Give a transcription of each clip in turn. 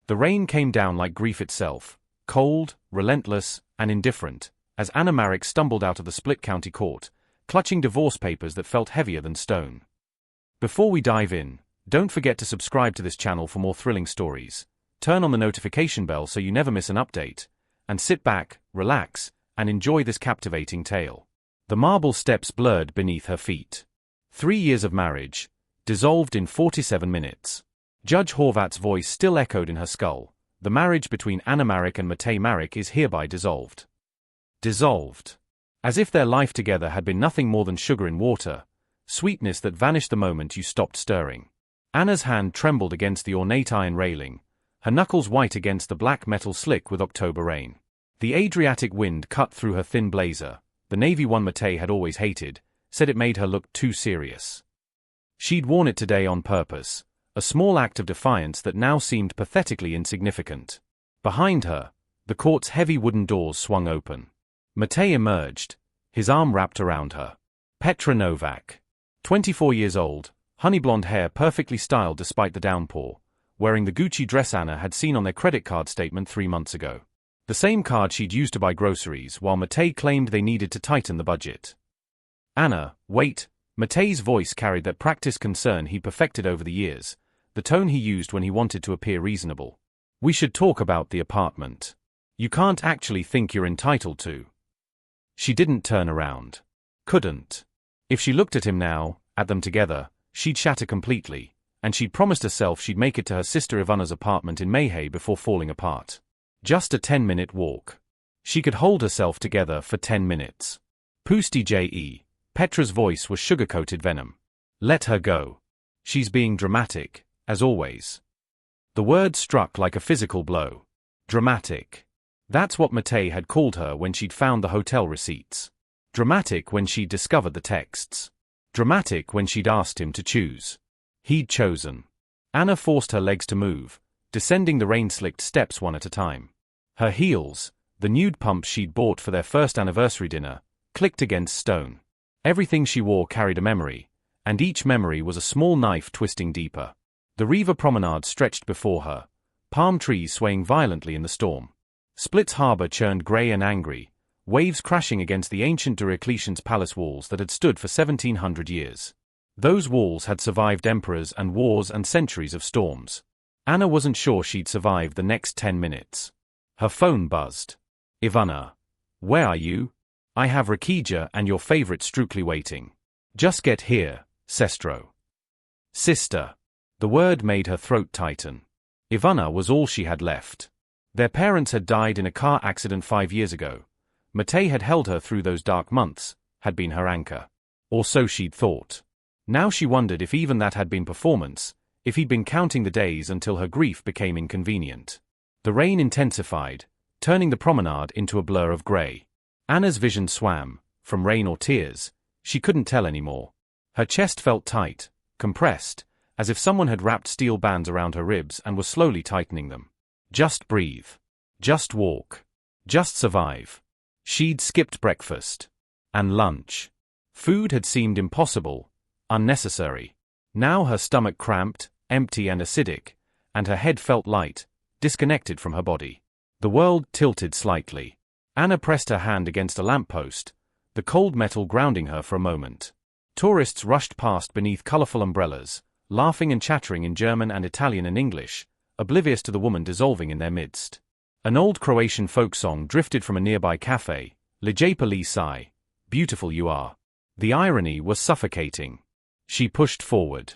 The rain came down like grief itself, cold, relentless, and indifferent, as Anna Marek stumbled out of the Split County Court, clutching divorce papers that felt heavier than stone. Before we dive in, don't forget to subscribe to this channel for more thrilling stories, turn on the notification bell so you never miss an update, and sit back, relax, and enjoy this captivating tale. The marble steps blurred beneath her feet. 3 years of marriage, dissolved in 47 minutes. Judge Horvat's voice still echoed in her skull. The marriage between Anna Marek and Matej Marek is hereby dissolved. Dissolved. As if their life together had been nothing more than sugar in water, sweetness that vanished the moment you stopped stirring. Anna's hand trembled against the ornate iron railing, her knuckles white against the black metal slick with October rain. The Adriatic wind cut through her thin blazer. The navy one Matej had always hated, said it made her look too serious. She'd worn it today on purpose, a small act of defiance that now seemed pathetically insignificant. Behind her, the court's heavy wooden doors swung open. Matej emerged, his arm wrapped around her. Petra Novak. 24 years old, honey blonde hair perfectly styled despite the downpour, wearing the Gucci dress Anna had seen on their credit card statement 3 months ago. The same card she'd used to buy groceries while Matej claimed they needed to tighten the budget. Anna, wait. Matej's voice carried that practiced concern he'd perfected over the years, the tone he used when he wanted to appear reasonable. We should talk about the apartment. You can't actually think you're entitled to. She didn't turn around. Couldn't. If she looked at him now, at them together, she'd shatter completely, and she'd promised herself she'd make it to her sister Ivana's apartment in Mayhay before falling apart. Just a 10-minute walk. She could hold herself together for 10 minutes. Pusty je. Petra's voice was sugar-coated venom. Let her go. She's being dramatic, as always. The word struck like a physical blow. Dramatic. That's what Matej had called her when she'd found the hotel receipts. Dramatic when she'd discovered the texts. Dramatic when she'd asked him to choose. He'd chosen. Anna forced her legs to move, descending the rain-slicked steps one at a time. Her heels, the nude pumps she'd bought for their first anniversary dinner, clicked against stone. Everything she wore carried a memory, and each memory was a small knife twisting deeper. The Riva promenade stretched before her, palm trees swaying violently in the storm. Split's harbor churned grey and angry, waves crashing against the ancient Diocletian's palace walls that had stood for 1700 years. Those walls had survived emperors and wars and centuries of storms. Anna wasn't sure she'd survive the next 10 minutes. Her phone buzzed. Ivana. Where are you? I have Rakija and your favorite Strukli waiting. Just get here, Sestro. Sister. The word made her throat tighten. Ivana was all she had left. Their parents had died in a car accident 5 years ago. Matej had held her through those dark months, had been her anchor. Or so she'd thought. Now she wondered if even that had been performance, if he'd been counting the days until her grief became inconvenient. The rain intensified, turning the promenade into a blur of grey. Anna's vision swam, from rain or tears, she couldn't tell anymore. Her chest felt tight, compressed, as if someone had wrapped steel bands around her ribs and was slowly tightening them. Just breathe. Just walk. Just survive. She'd skipped breakfast. And lunch. Food had seemed impossible, unnecessary. Now her stomach cramped, empty and acidic, and her head felt light, disconnected from her body. The world tilted slightly. Anna pressed her hand against a lamppost, the cold metal grounding her for a moment. Tourists rushed past beneath colorful umbrellas, laughing and chattering in German and Italian and English, oblivious to the woman dissolving in their midst. An old Croatian folk song drifted from a nearby cafe, Lijepa li si, beautiful you are. The irony was suffocating. She pushed forward.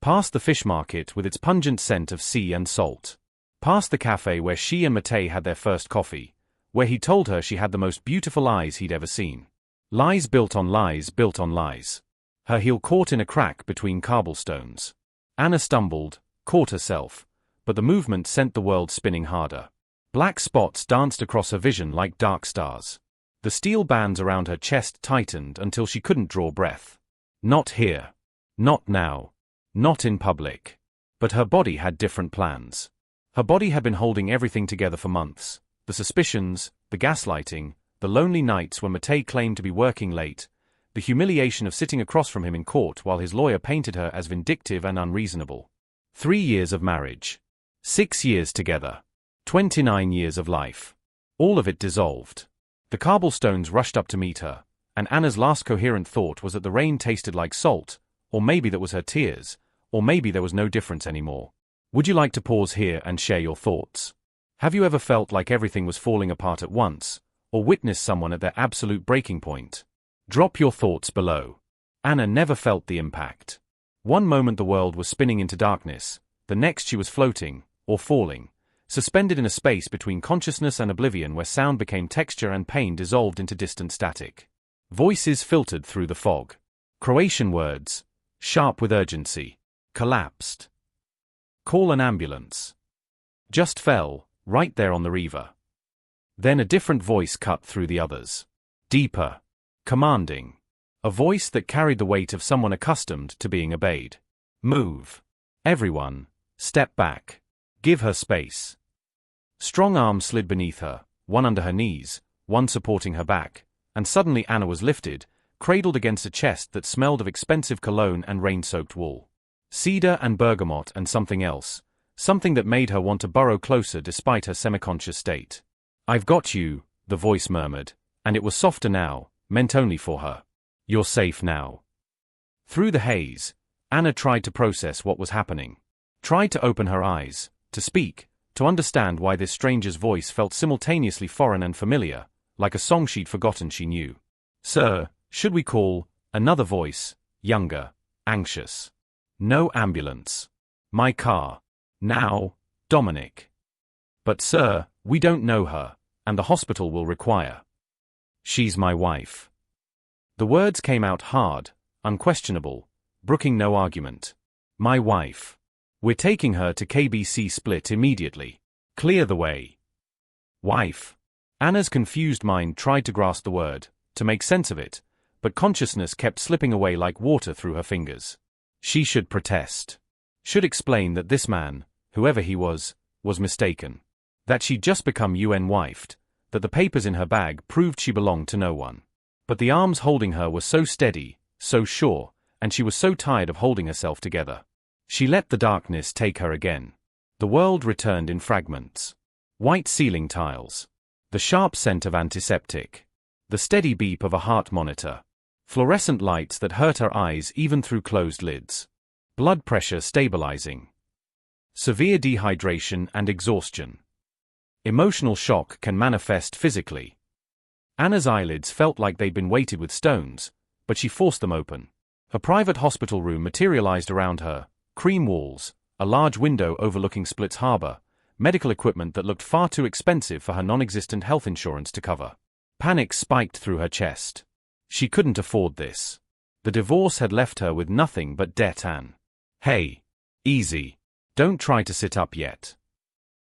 Past the fish market with its pungent scent of sea and salt. Past the cafe where she and Matej had their first coffee, where he told her she had the most beautiful eyes he'd ever seen. Lies built on lies built on lies. Her heel caught in a crack between cobblestones. Anna stumbled, caught herself, but the movement sent the world spinning harder. Black spots danced across her vision like dark stars. The steel bands around her chest tightened until she couldn't draw breath. Not here. Not now. Not in public. But her body had different plans. Her body had been holding everything together for months. The suspicions, the gaslighting, the lonely nights when Matej claimed to be working late, the humiliation of sitting across from him in court while his lawyer painted her as vindictive and unreasonable. 3 years of marriage. 6 years together. 29 years of life. All of it dissolved. The cobblestones rushed up to meet her, and Anna's last coherent thought was that the rain tasted like salt, or maybe that was her tears, or maybe there was no difference anymore. Would you like to pause here and share your thoughts? Have you ever felt like everything was falling apart at once, or witnessed someone at their absolute breaking point? Drop your thoughts below. Anna never felt the impact. One moment the world was spinning into darkness, the next she was floating, or falling, suspended in a space between consciousness and oblivion where sound became texture and pain dissolved into distant static. Voices filtered through the fog. Croatian words, sharp with urgency, collapsed. Call an ambulance. Just fell, right there on the river. Then a different voice cut through the others. Deeper. Commanding. A voice that carried the weight of someone accustomed to being obeyed. Move. Everyone, step back. Give her space. Strong arms slid beneath her, one under her knees, one supporting her back, and suddenly Anna was lifted, cradled against a chest that smelled of expensive cologne and rain-soaked wool. Cedar and bergamot and something else, something that made her want to burrow closer despite her semi-conscious state. I've got you, the voice murmured, and it was softer now, meant only for her. You're safe now. Through the haze, Anna tried to process what was happening. Tried to open her eyes, to speak, to understand why this stranger's voice felt simultaneously foreign and familiar, like a song she'd forgotten she knew. Sir, should we call? Another voice, younger, anxious. No ambulance. My car. Now, Dominic. But sir, we don't know her, and the hospital will require. She's my wife. The words came out hard, unquestionable, brooking no argument. My wife. We're taking her to KBC Split immediately. Clear the way. Wife. Anna's confused mind tried to grasp the word, to make sense of it, but consciousness kept slipping away like water through her fingers. She should protest. Should explain that this man, whoever he was mistaken. That she'd just become UN wifed, that the papers in her bag proved she belonged to no one. But the arms holding her were so steady, so sure, and she was so tired of holding herself together. She let the darkness take her again. The world returned in fragments. White ceiling tiles. The sharp scent of antiseptic. The steady beep of a heart monitor. Fluorescent lights that hurt her eyes even through closed lids. Blood pressure stabilizing. Severe dehydration and exhaustion. Emotional shock can manifest physically. Anna's eyelids felt like they'd been weighted with stones, but she forced them open. Her private hospital room materialized around her, cream walls, a large window overlooking Split's harbor, medical equipment that looked far too expensive for her non-existent health insurance to cover. Panic spiked through her chest. She couldn't afford this. The divorce had left her with nothing but debt. Anne. Hey. Easy. Don't try to sit up yet.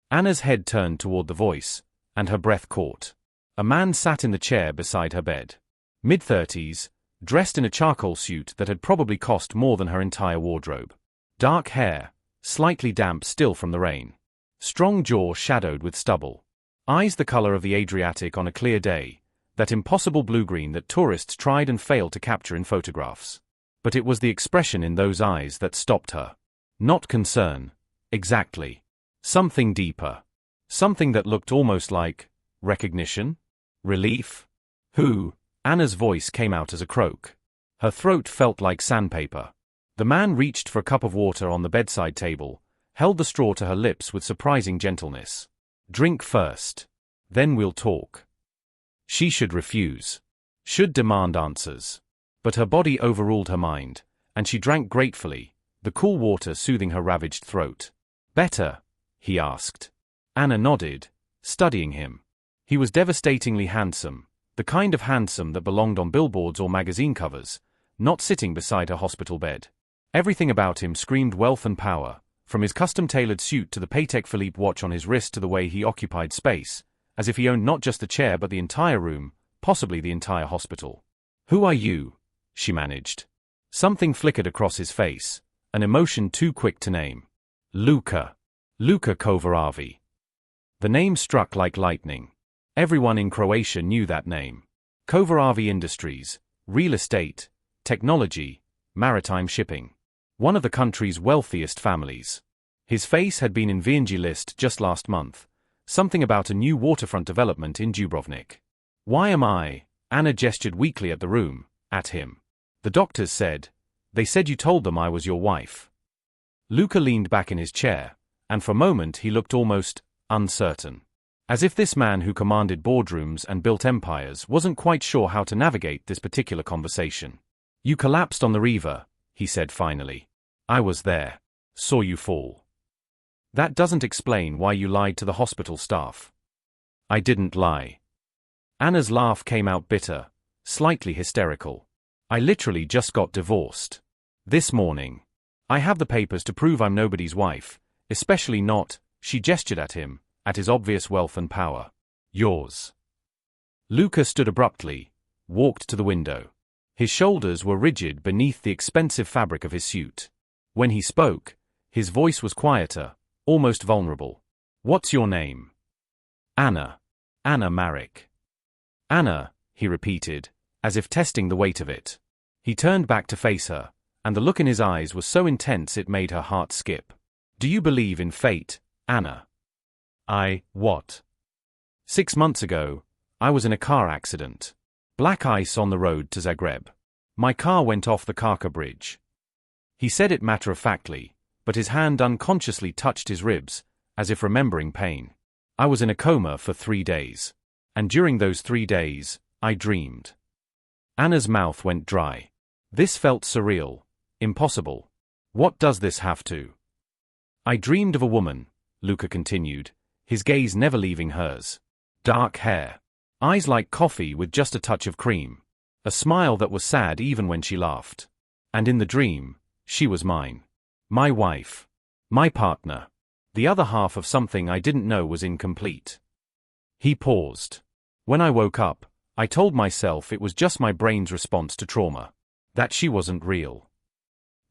Anna's head turned toward the voice, and her breath caught. A man sat in the chair beside her bed. Mid-30s, dressed in a charcoal suit that had probably cost more than her entire wardrobe. Dark hair, slightly damp still from the rain. Strong jaw shadowed with stubble. Eyes the color of the Adriatic on a clear day, that impossible blue-green that tourists tried and failed to capture in photographs. But it was the expression in those eyes that stopped her. Not concern. Exactly. Something deeper. Something that looked almost like recognition? Relief? Who? Anna's voice came out as a croak. Her throat felt like sandpaper. The man reached for a cup of water on the bedside table, held the straw to her lips with surprising gentleness. Drink first. Then we'll talk. She should refuse. Should demand answers. But her body overruled her mind, and she drank gratefully, the cool water soothing her ravaged throat. Better? He asked. Anna nodded, studying him. He was devastatingly handsome, the kind of handsome that belonged on billboards or magazine covers, not sitting beside her hospital bed. Everything about him screamed wealth and power, from his custom-tailored suit to the Patek Philippe watch on his wrist to the way he occupied space, as if he owned not just the chair but the entire room, possibly the entire hospital. Who are you? She managed. Something flickered across his face, an emotion too quick to name. Luka. Luka Kovaravi. The name struck like lightning. Everyone in Croatia knew that name. Kovaravi Industries, real estate, technology, maritime shipping. One of the country's wealthiest families. His face had been in VNG list just last month, something about a new waterfront development in Dubrovnik. Why am I? Anna gestured weakly at the room, at him. The doctors said. They said you told them I was your wife. Luca leaned back in his chair, and for a moment he looked almost uncertain. As if this man who commanded boardrooms and built empires wasn't quite sure how to navigate this particular conversation. You collapsed on the Riva, he said finally. I was there. Saw you fall. That doesn't explain why you lied to the hospital staff. I didn't lie. Anna's laugh came out bitter, slightly hysterical. I literally just got divorced. This morning. I have the papers to prove I'm nobody's wife, especially not, she gestured at him, at his obvious wealth and power. Yours. Luca stood abruptly, walked to the window. His shoulders were rigid beneath the expensive fabric of his suit. When he spoke, his voice was quieter, almost vulnerable. What's your name? Anna. Anna Marek. Anna, he repeated, as if testing the weight of it. He turned back to face her, and the look in his eyes was so intense it made her heart skip. Do you believe in fate, Anna? What? 6 months ago, I was in a car accident. Black ice on the road to Zagreb. My car went off the Karka bridge. He said it matter-of-factly, but his hand unconsciously touched his ribs, as if remembering pain. I was in a coma for 3 days. And during those 3 days, I dreamed. Anna's mouth went dry. This felt surreal, impossible. What does this have to? I dreamed of a woman, Luca continued, his gaze never leaving hers. Dark hair. Eyes like coffee with just a touch of cream. A smile that was sad even when she laughed. And in the dream, she was mine. My wife. My partner. The other half of something I didn't know was incomplete. He paused. When I woke up, I told myself it was just my brain's response to trauma. That she wasn't real.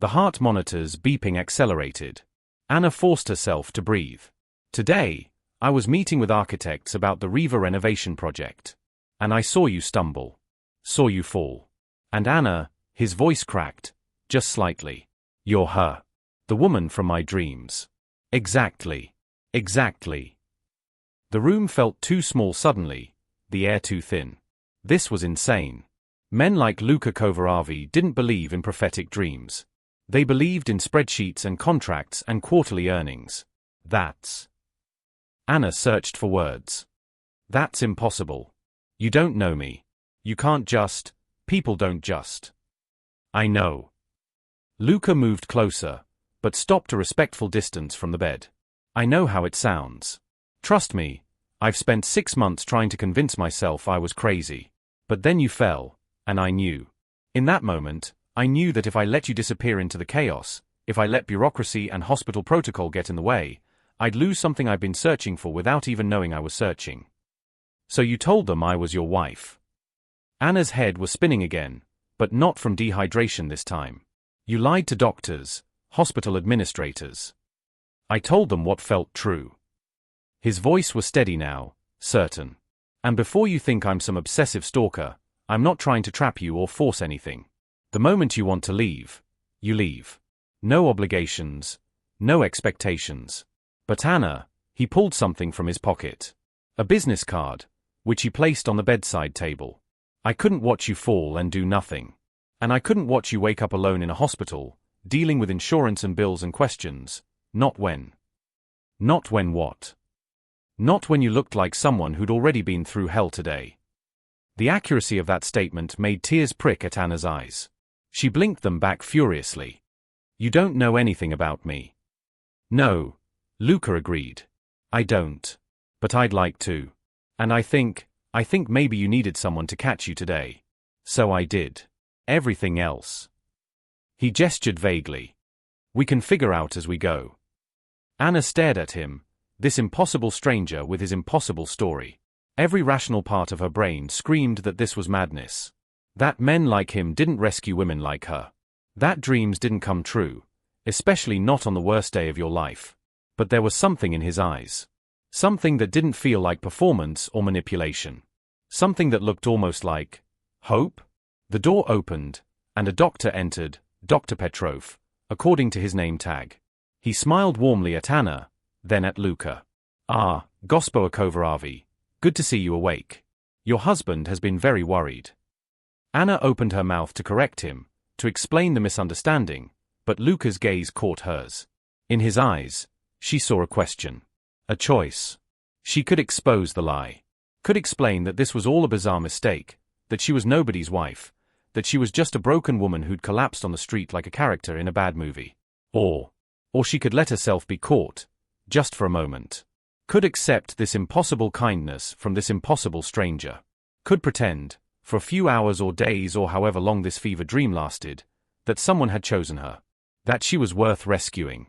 The heart monitors beeping accelerated. Anna forced herself to breathe. Today, I was meeting with architects about the Riva renovation project. And I saw you stumble. Saw you fall. And Anna, his voice cracked, just slightly. You're her. The woman from my dreams. Exactly. Exactly. The room felt too small suddenly, the air too thin. This was insane. Men like Luca Kovaravi didn't believe in prophetic dreams. They believed in spreadsheets and contracts and quarterly earnings. That's... Anna searched for words. That's impossible. You don't know me. You can't just... People don't just... I know. Luca moved closer, but stopped a respectful distance from the bed. I know how it sounds. Trust me, I've spent 6 months trying to convince myself I was crazy. But then you fell, and I knew. In that moment, I knew that if I let you disappear into the chaos, if I let bureaucracy and hospital protocol get in the way, I'd lose something I've been searching for without even knowing I was searching. So you told them I was your wife. Anna's head was spinning again, but not from dehydration this time. You lied to doctors, hospital administrators. I told them what felt true. His voice was steady now, certain. And before you think I'm some obsessive stalker, I'm not trying to trap you or force anything. The moment you want to leave, you leave. No obligations, no expectations. But Anna, he pulled something from his pocket. A business card, which he placed on the bedside table. I couldn't watch you fall and do nothing. And I couldn't watch you wake up alone in a hospital, dealing with insurance and bills and questions. Not when. Not when what? Not when you looked like someone who'd already been through hell today. The accuracy of that statement made tears prick at Anna's eyes. She blinked them back furiously. You don't know anything about me. No, Luca agreed. I don't. But I'd like to. And I think maybe you needed someone to catch you today. So I did. Everything else. He gestured vaguely. We can figure out as we go. Anna stared at him, this impossible stranger with his impossible story. Every rational part of her brain screamed that this was madness. That men like him didn't rescue women like her. That dreams didn't come true, especially not on the worst day of your life. But there was something in his eyes. Something that didn't feel like performance or manipulation. Something that looked almost like hope. The door opened, and a doctor entered, Dr. Petrov, according to his name tag. He smiled warmly at Anna, then at Luka. Ah, Gospoa Kovaravi, good to see you awake. Your husband has been very worried. Anna opened her mouth to correct him, to explain the misunderstanding, but Luka's gaze caught hers. In his eyes, she saw a question. A choice. She could expose the lie. Could explain that this was all a bizarre mistake, that she was nobody's wife, that she was just a broken woman who'd collapsed on the street like a character in a bad movie. Or she could let herself be caught, just for a moment. Could accept this impossible kindness from this impossible stranger. Could pretend, for a few hours or days or however long this fever dream lasted, that someone had chosen her. That she was worth rescuing.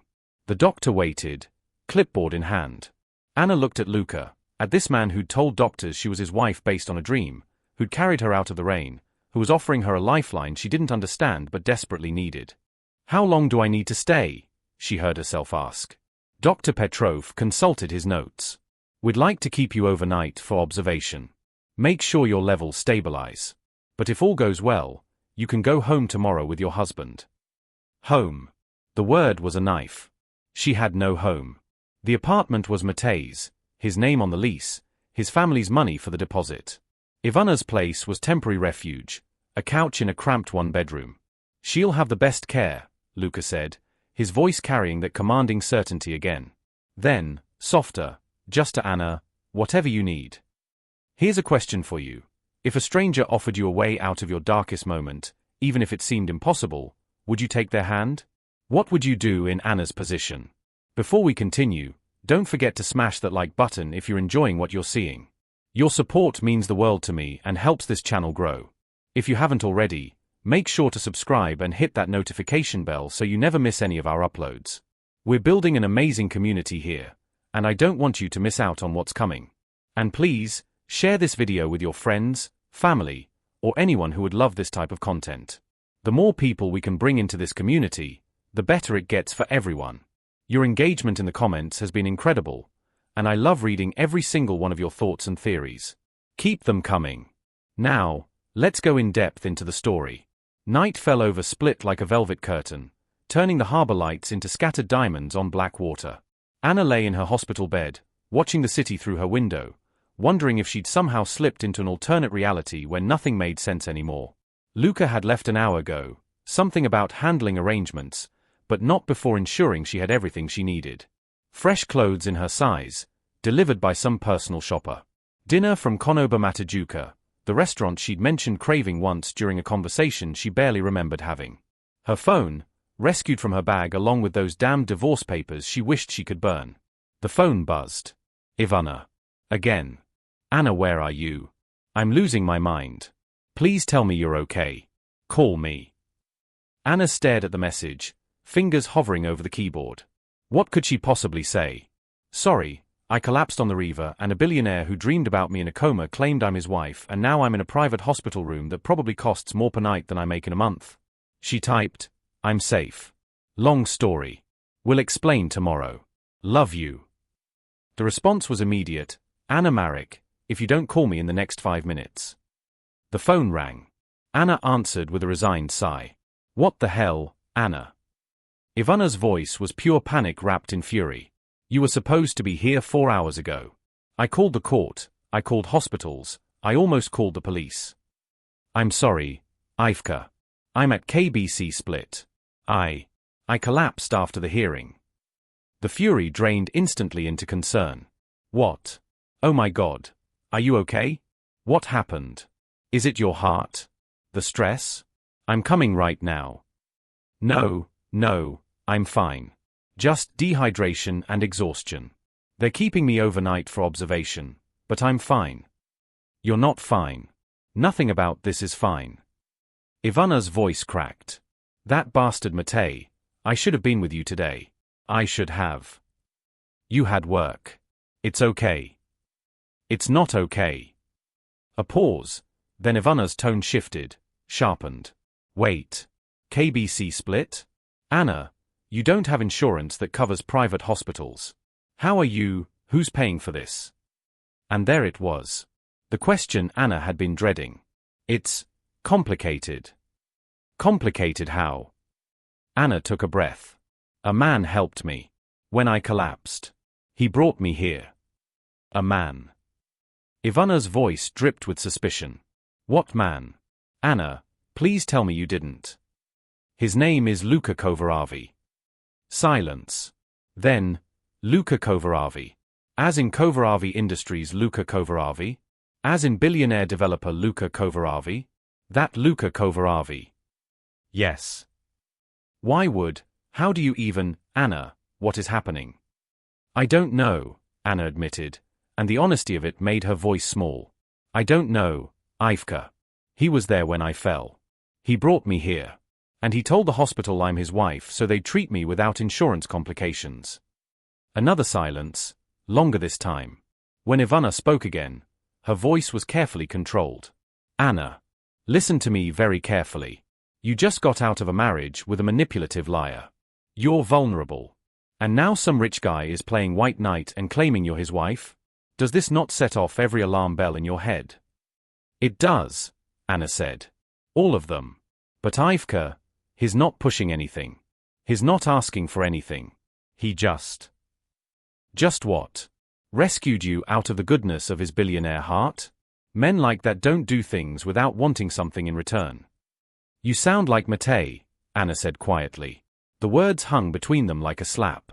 The doctor waited, clipboard in hand. Anna looked at Luka, at this man who'd told doctors she was his wife based on a dream, who'd carried her out of the rain, who was offering her a lifeline she didn't understand but desperately needed. How long do I need to stay? She heard herself ask. Dr. Petrov consulted his notes. We'd like to keep you overnight for observation. Make sure your levels stabilize. But if all goes well, you can go home tomorrow with your husband. Home. The word was a knife. She had no home. The apartment was Matej's, his name on the lease, his family's money for the deposit. Ivana's place was temporary refuge, a couch in a cramped one-bedroom. She'll have the best care, Luka said, his voice carrying that commanding certainty again. Then, softer, just to Anna, whatever you need. Here's a question for you. If a stranger offered you a way out of your darkest moment, even if it seemed impossible, would you take their hand? What would you do in Anna's position? Before we continue, don't forget to smash that like button if you're enjoying what you're seeing. Your support means the world to me and helps this channel grow. If you haven't already, make sure to subscribe and hit that notification bell so you never miss any of our uploads. We're building an amazing community here, and I don't want you to miss out on what's coming. And please, share this video with your friends, family, or anyone who would love this type of content. The more people we can bring into this community, the better it gets for everyone. Your engagement in the comments has been incredible, and I love reading every single one of your thoughts and theories. Keep them coming. Now, let's go in depth into the story. Night fell over Split like a velvet curtain, turning the harbor lights into scattered diamonds on black water. Anna lay in her hospital bed, watching the city through her window, wondering if she'd somehow slipped into an alternate reality where nothing made sense anymore. Luka had left an hour ago, something about handling arrangements, but not before ensuring she had everything she needed. Fresh clothes in her size, delivered by some personal shopper. Dinner from Konoba Matajuka, the restaurant she'd mentioned craving once during a conversation she barely remembered having. Her phone, rescued from her bag along with those damned divorce papers she wished she could burn. The phone buzzed. Ivana. Again. Anna, where are you? I'm losing my mind. Please tell me you're okay. Call me. Anna stared at the message, fingers hovering over the keyboard. What could she possibly say? Sorry, I collapsed on the river and a billionaire who dreamed about me in a coma claimed I'm his wife and now I'm in a private hospital room that probably costs more per night than I make in a month. She typed, I'm safe. Long story. We'll explain tomorrow. Love you. The response was immediate. Anna Marek, if you don't call me in the next 5 minutes. The phone rang. Anna answered with a resigned sigh. What the hell, Anna? Ivana's voice was pure panic wrapped in fury. You were supposed to be here 4 hours ago. I called the court, I called hospitals, I almost called the police. I'm sorry, Ivka. I'm at KBC Split. I collapsed after the hearing. The fury drained instantly into concern. What? Oh my God. Are you okay? What happened? Is it your heart? The stress? I'm coming right now. No, I'm fine. Just dehydration and exhaustion. They're keeping me overnight for observation, but I'm fine. You're not fine. Nothing about this is fine. Ivana's voice cracked. That bastard Matej, I should have been with you today. I should have. You had work. It's okay. It's not okay. A pause, then Ivana's tone shifted, sharpened. Wait. KBC Split? Anna, you don't have insurance that covers private hospitals. How are you, who's paying for this? And there it was. The question Anna had been dreading. It's complicated. Complicated how? Anna took a breath. A man helped me. When I collapsed. He brought me here. A man. Ivana's voice dripped with suspicion. What man? Anna, please tell me you didn't. His name is Luca Kovaravi. Silence. Then, Luca Kovaravi. As in Kovaravi Industries Luca Kovaravi? As in billionaire developer Luca Kovaravi? That Luca Kovaravi. Yes. Why would, how do you even, Anna, what is happening? I don't know, Anna admitted, and the honesty of it made her voice small. I don't know, Ivka. He was there when I fell. He brought me here. And he told the hospital I'm his wife so they'd treat me without insurance complications. Another silence, longer this time. When Ivana spoke again, her voice was carefully controlled. Anna, listen to me very carefully. You just got out of a marriage with a manipulative liar. You're vulnerable. And now some rich guy is playing white knight and claiming you're his wife? Does this not set off every alarm bell in your head? It does, Anna said. All of them. But Ivka, he's not pushing anything. He's not asking for anything. He just what? Rescued you out of the goodness of his billionaire heart? Men like that don't do things without wanting something in return. You sound like Matej, Anna said quietly. The words hung between them like a slap.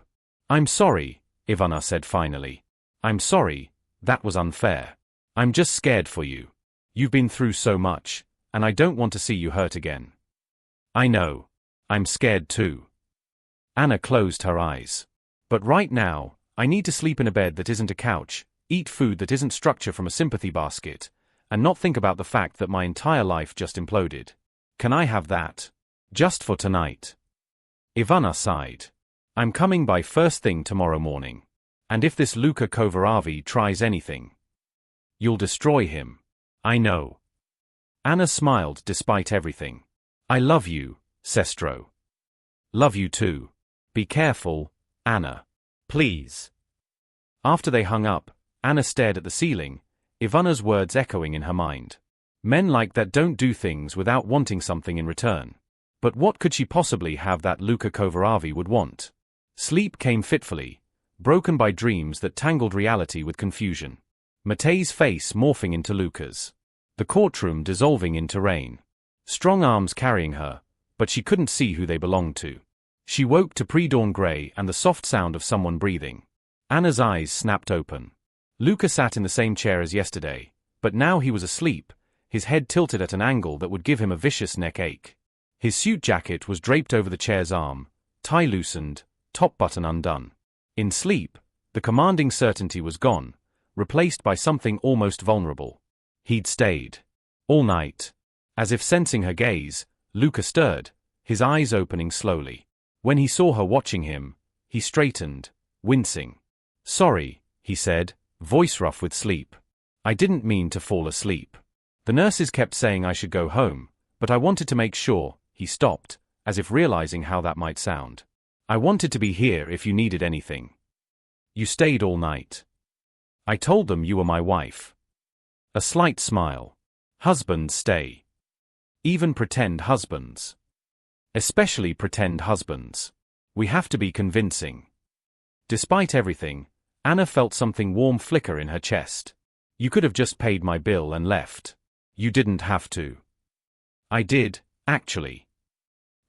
I'm sorry, Ivana said finally. I'm sorry, that was unfair. I'm just scared for you. You've been through so much, and I don't want to see you hurt again. I know. I'm scared too. Anna closed her eyes. But right now, I need to sleep in a bed that isn't a couch, eat food that isn't structure from a sympathy basket, and not think about the fact that my entire life just imploded. Can I have that? Just for tonight. Ivana sighed. I'm coming by first thing tomorrow morning. And if this Luca Kovaravi tries anything, you'll destroy him. I know. Anna smiled despite everything. I love you, Sestro. Love you too. Be careful, Anna. Please. After they hung up, Anna stared at the ceiling, Ivana's words echoing in her mind. Men like that don't do things without wanting something in return. But what could she possibly have that Luca Kovaravi would want? Sleep came fitfully, broken by dreams that tangled reality with confusion. Matej's face morphing into Luca's. The courtroom dissolving into rain. Strong arms carrying her, but she couldn't see who they belonged to. She woke to pre-dawn grey and the soft sound of someone breathing. Anna's eyes snapped open. Luca sat in the same chair as yesterday, but now he was asleep, his head tilted at an angle that would give him a vicious neck ache. His suit jacket was draped over the chair's arm, tie loosened, top button undone. In sleep, the commanding certainty was gone, replaced by something almost vulnerable. He'd stayed. All night. As if sensing her gaze, Luca stirred, his eyes opening slowly. When he saw her watching him, he straightened, wincing. Sorry, he said, voice rough with sleep. I didn't mean to fall asleep. The nurses kept saying I should go home, but I wanted to make sure. He stopped, as if realizing how that might sound. I wanted to be here if you needed anything. You stayed all night. I told them you were my wife. A slight smile. Husbands stay. Even pretend husbands. Especially pretend husbands. We have to be convincing. Despite everything, Anna felt something warm flicker in her chest. You could have just paid my bill and left. You didn't have to. I did, actually.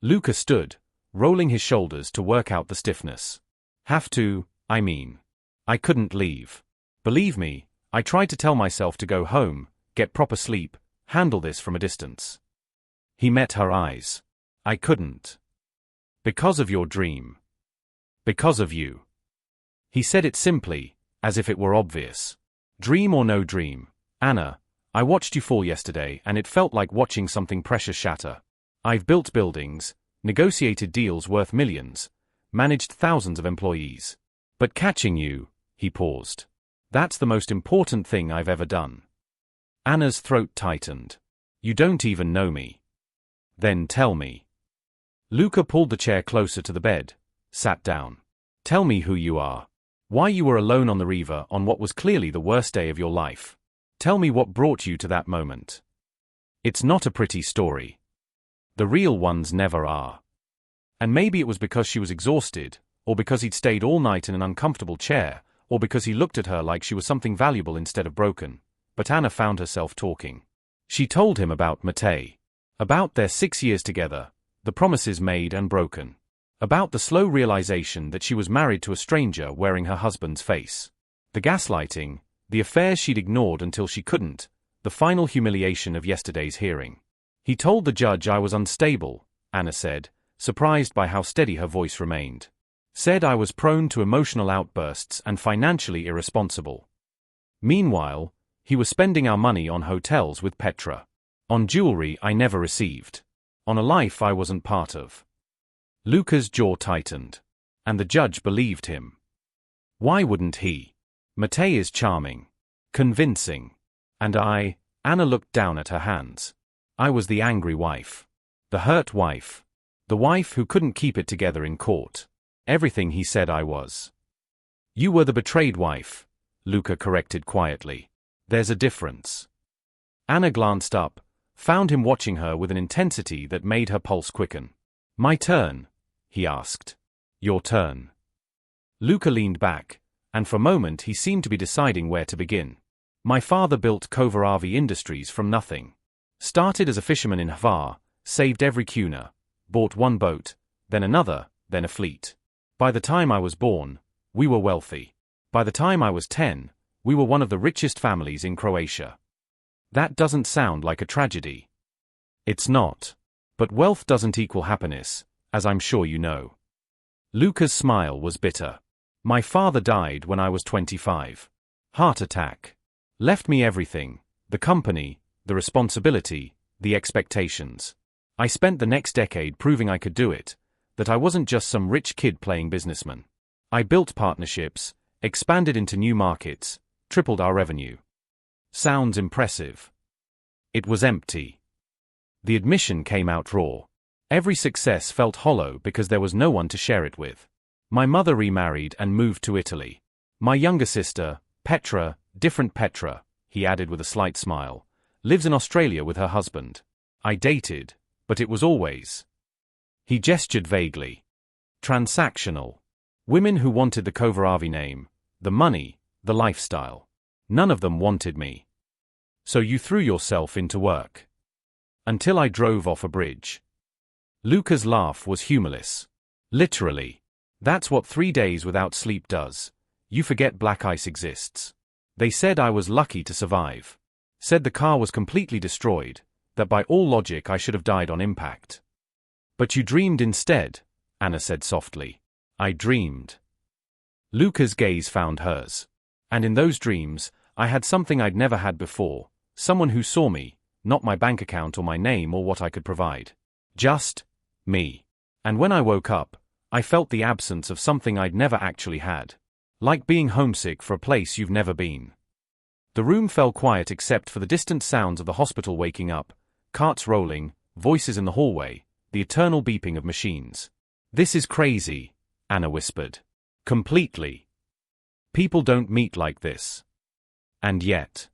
Luca stood, rolling his shoulders to work out the stiffness. Have to, I mean. I couldn't leave. Believe me, I tried to tell myself to go home, get proper sleep, handle this from a distance. He met her eyes. I couldn't. Because of your dream. Because of you. He said it simply, as if it were obvious. Dream or no dream, Anna, I watched you fall yesterday and it felt like watching something precious shatter. I've built buildings, negotiated deals worth millions, managed thousands of employees. But catching you, he paused. That's the most important thing I've ever done. Anna's throat tightened. You don't even know me. Then tell me. Luca pulled the chair closer to the bed, sat down. Tell me who you are. Why you were alone on the river on what was clearly the worst day of your life. Tell me what brought you to that moment. It's not a pretty story. The real ones never are. And maybe it was because she was exhausted, or because he'd stayed all night in an uncomfortable chair, or because he looked at her like she was something valuable instead of broken. But Anna found herself talking. She told him about Matej. About their 6 years together, the promises made and broken. About the slow realization that she was married to a stranger wearing her husband's face. The gaslighting, the affairs she'd ignored until she couldn't, the final humiliation of yesterday's hearing. He told the judge I was unstable, Anna said, surprised by how steady her voice remained. Said I was prone to emotional outbursts and financially irresponsible. Meanwhile, he was spending our money on hotels with Petra. On jewelry I never received. On a life I wasn't part of. Luca's jaw tightened. And the judge believed him. Why wouldn't he? Matej is charming. Convincing. And Anna looked down at her hands. I was the angry wife. The hurt wife. The wife who couldn't keep it together in court. Everything he said I was. You were the betrayed wife, Luca corrected quietly. There's a difference. Anna glanced up, found him watching her with an intensity that made her pulse quicken. My turn, he asked. Your turn. Luca leaned back, and for a moment he seemed to be deciding where to begin. My father built Kovaravi Industries from nothing. Started as a fisherman in Hvar, saved every kuna, bought one boat, then another, then a fleet. By the time I was born, we were wealthy. By the time I was 10, we were one of the richest families in Croatia. That doesn't sound like a tragedy. It's not. But wealth doesn't equal happiness, as I'm sure you know. Luca's smile was bitter. My father died when I was 25. Heart attack. Left me everything, the company, the responsibility, the expectations. I spent the next decade proving I could do it, that I wasn't just some rich kid playing businessman. I built partnerships, expanded into new markets, tripled our revenue. Sounds impressive. It was empty. The admission came out raw. Every success felt hollow because there was no one to share it with. My mother remarried and moved to Italy. My younger sister, Petra, different Petra, he added with a slight smile, lives in Australia with her husband. I dated, but it was always. He gestured vaguely. Transactional. Women who wanted the Kovaravi name, the money, the lifestyle. None of them wanted me. So you threw yourself into work. Until I drove off a bridge. Luca's laugh was humorless. Literally. That's what 3 days without sleep does. You forget black ice exists. They said I was lucky to survive. Said the car was completely destroyed, that by all logic I should have died on impact. But you dreamed instead, Anna said softly. I dreamed. Luca's gaze found hers. And in those dreams, I had something I'd never had before, someone who saw me, not my bank account or my name or what I could provide. Just me. And when I woke up, I felt the absence of something I'd never actually had. Like being homesick for a place you've never been. The room fell quiet except for the distant sounds of the hospital waking up, carts rolling, voices in the hallway, the eternal beeping of machines. This is crazy, Anna whispered. Completely. People don't meet like this. And yet.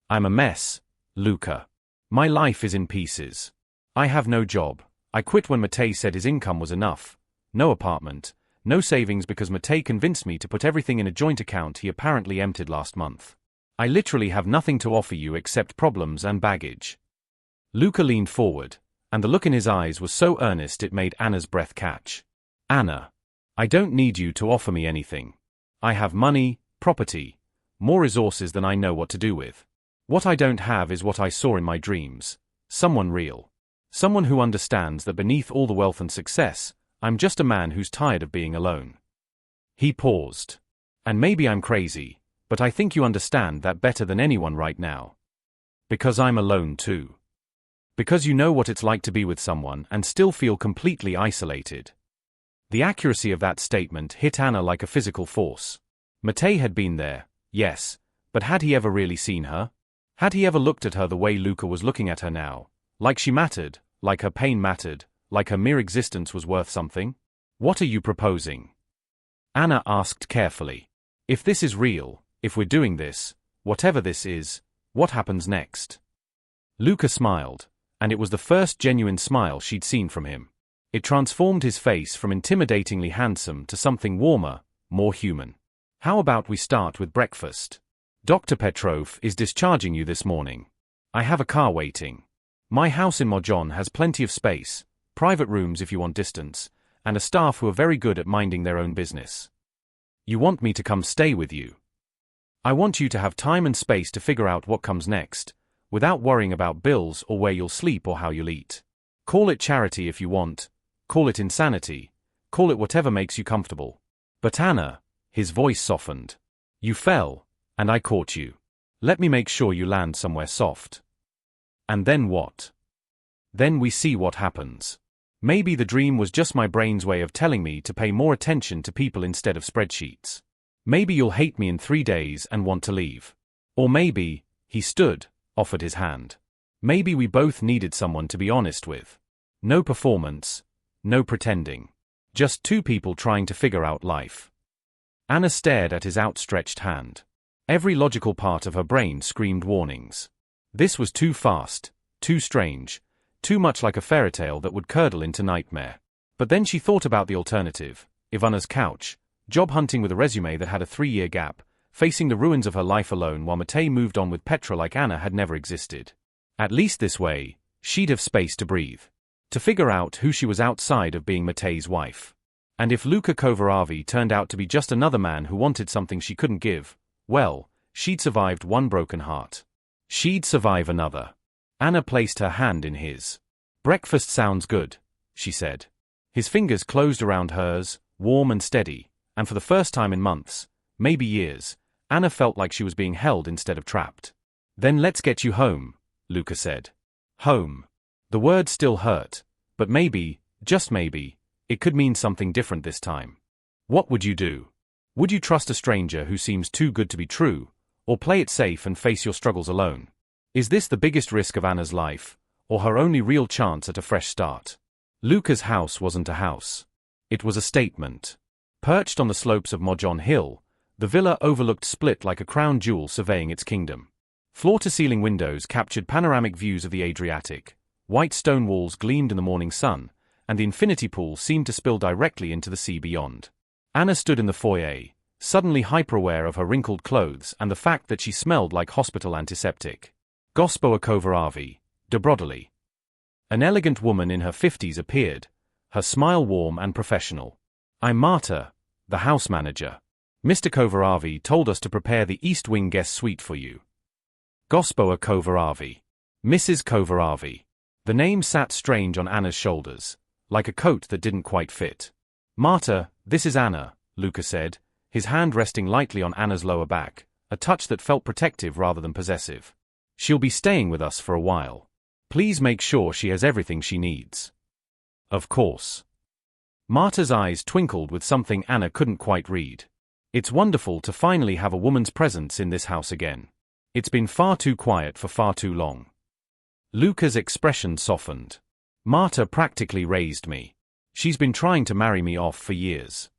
I'm a mess, Luca. My life is in pieces. I have no job. I quit when Matej said his income was enough. No apartment, no savings because Matej convinced me to put everything in a joint account he apparently emptied last month. I literally have nothing to offer you except problems and baggage. Luca leaned forward, and the look in his eyes was so earnest it made Anna's breath catch. Anna. I don't need you to offer me anything. I have money, property, more resources than I know what to do with. What I don't have is what I saw in my dreams. Someone real. Someone who understands that beneath all the wealth and success, I'm just a man who's tired of being alone. He paused. And maybe I'm crazy, but I think you understand that better than anyone right now. Because I'm alone too. Because you know what it's like to be with someone and still feel completely isolated. The accuracy of that statement hit Anna like a physical force. Matej had been there, yes, but had he ever really seen her? Had he ever looked at her the way Luca was looking at her now? Like she mattered, like her pain mattered, like her mere existence was worth something? What are you proposing? Anna asked carefully. If this is real, if we're doing this, whatever this is, what happens next? Luca smiled, and it was the first genuine smile she'd seen from him. It transformed his face from intimidatingly handsome to something warmer, more human. How about we start with breakfast? Dr. Petrov is discharging you this morning. I have a car waiting. My house in Mojon has plenty of space, private rooms if you want distance, and a staff who are very good at minding their own business. You want me to come stay with you? I want you to have time and space to figure out what comes next, without worrying about bills or where you'll sleep or how you'll eat. Call it charity if you want, call it insanity, call it whatever makes you comfortable. But Anna, his voice softened. You fell, and I caught you. Let me make sure you land somewhere soft. And then what? Then we see what happens. Maybe the dream was just my brain's way of telling me to pay more attention to people instead of spreadsheets. Maybe you'll hate me in 3 days and want to leave. Or maybe, he stood, offered his hand. Maybe we both needed someone to be honest with. No performance, no pretending. Just two people trying to figure out life. Anna stared at his outstretched hand. Every logical part of her brain screamed warnings. This was too fast, too strange, too much like a fairy tale that would curdle into nightmare. But then she thought about the alternative, Ivana's couch, job hunting with a resume that had a 3-year gap, facing the ruins of her life alone while Matej moved on with Petra like Anna had never existed. At least this way, she'd have space to breathe. To figure out who she was outside of being Matej's wife. And if Luka Kovaravi turned out to be just another man who wanted something she couldn't give, well, she'd survived one broken heart. She'd survive another. Anna placed her hand in his. Breakfast sounds good, she said. His fingers closed around hers, warm and steady, and for the first time in months, maybe years, Anna felt like she was being held instead of trapped. Then let's get you home, Luka said. Home. The word still hurt, but maybe, just maybe, it could mean something different this time. What would you do? Would you trust a stranger who seems too good to be true, or play it safe and face your struggles alone? Is this the biggest risk of Anna's life, or her only real chance at a fresh start? Luka's house wasn't a house. It was a statement. Perched on the slopes of Mojon Hill, the villa overlooked Split like a crown jewel surveying its kingdom. Floor-to-ceiling windows captured panoramic views of the Adriatic, white stone walls gleamed in the morning sun, and the infinity pool seemed to spill directly into the sea beyond. Anna stood in the foyer, suddenly hyper-aware of her wrinkled clothes and the fact that she smelled like hospital antiseptic. Gospoa Kovaravi, Dobrodoli. An elegant woman in her 50s appeared, her smile warm and professional. I'm Marta, the house manager. Mr. Kovaravi told us to prepare the East Wing guest suite for you. Gospoa Kovaravi. Mrs. Kovaravi. The name sat strange on Anna's shoulders, like a coat that didn't quite fit. Marta, this is Anna, Luka said, his hand resting lightly on Anna's lower back, a touch that felt protective rather than possessive. She'll be staying with us for a while. Please make sure she has everything she needs. Of course. Marta's eyes twinkled with something Anna couldn't quite read. It's wonderful to finally have a woman's presence in this house again. It's been far too quiet for far too long. Luka's expression softened. Marta practically raised me. She's been trying to marry me off for years.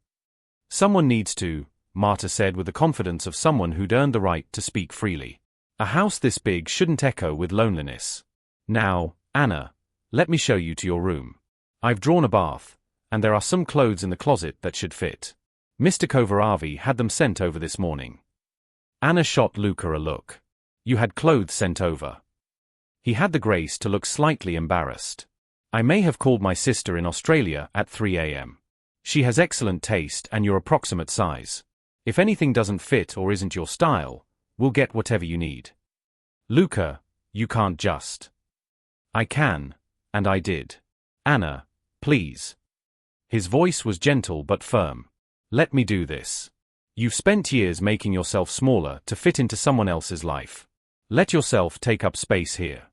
Someone needs to, Marta said with the confidence of someone who'd earned the right to speak freely. A house this big shouldn't echo with loneliness. Now, Anna, let me show you to your room. I've drawn a bath, and there are some clothes in the closet that should fit. Mr. Kovaravi had them sent over this morning. Anna shot Luka a look. You had clothes sent over. He had the grace to look slightly embarrassed. I may have called my sister in Australia at 3 a.m. She has excellent taste and your approximate size. If anything doesn't fit or isn't your style, we'll get whatever you need. Luka, you can't just. I can, and I did. Anna, please. His voice was gentle but firm. Let me do this. You've spent years making yourself smaller to fit into someone else's life. Let yourself take up space here.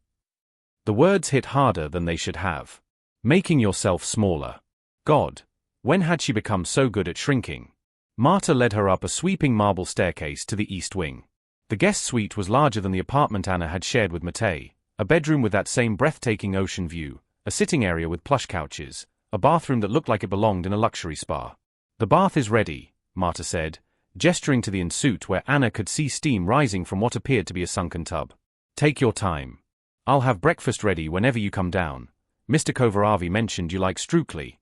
The words hit harder than they should have. Making yourself smaller. God, when had she become so good at shrinking? Marta led her up a sweeping marble staircase to the east wing. The guest suite was larger than the apartment Anna had shared with Matej, a bedroom with that same breathtaking ocean view, a sitting area with plush couches, a bathroom that looked like it belonged in a luxury spa. The bath is ready, Marta said, gesturing to the ensuite where Anna could see steam rising from what appeared to be a sunken tub. Take your time. I'll have breakfast ready whenever you come down, Mr. Kovarevi mentioned you like strukli.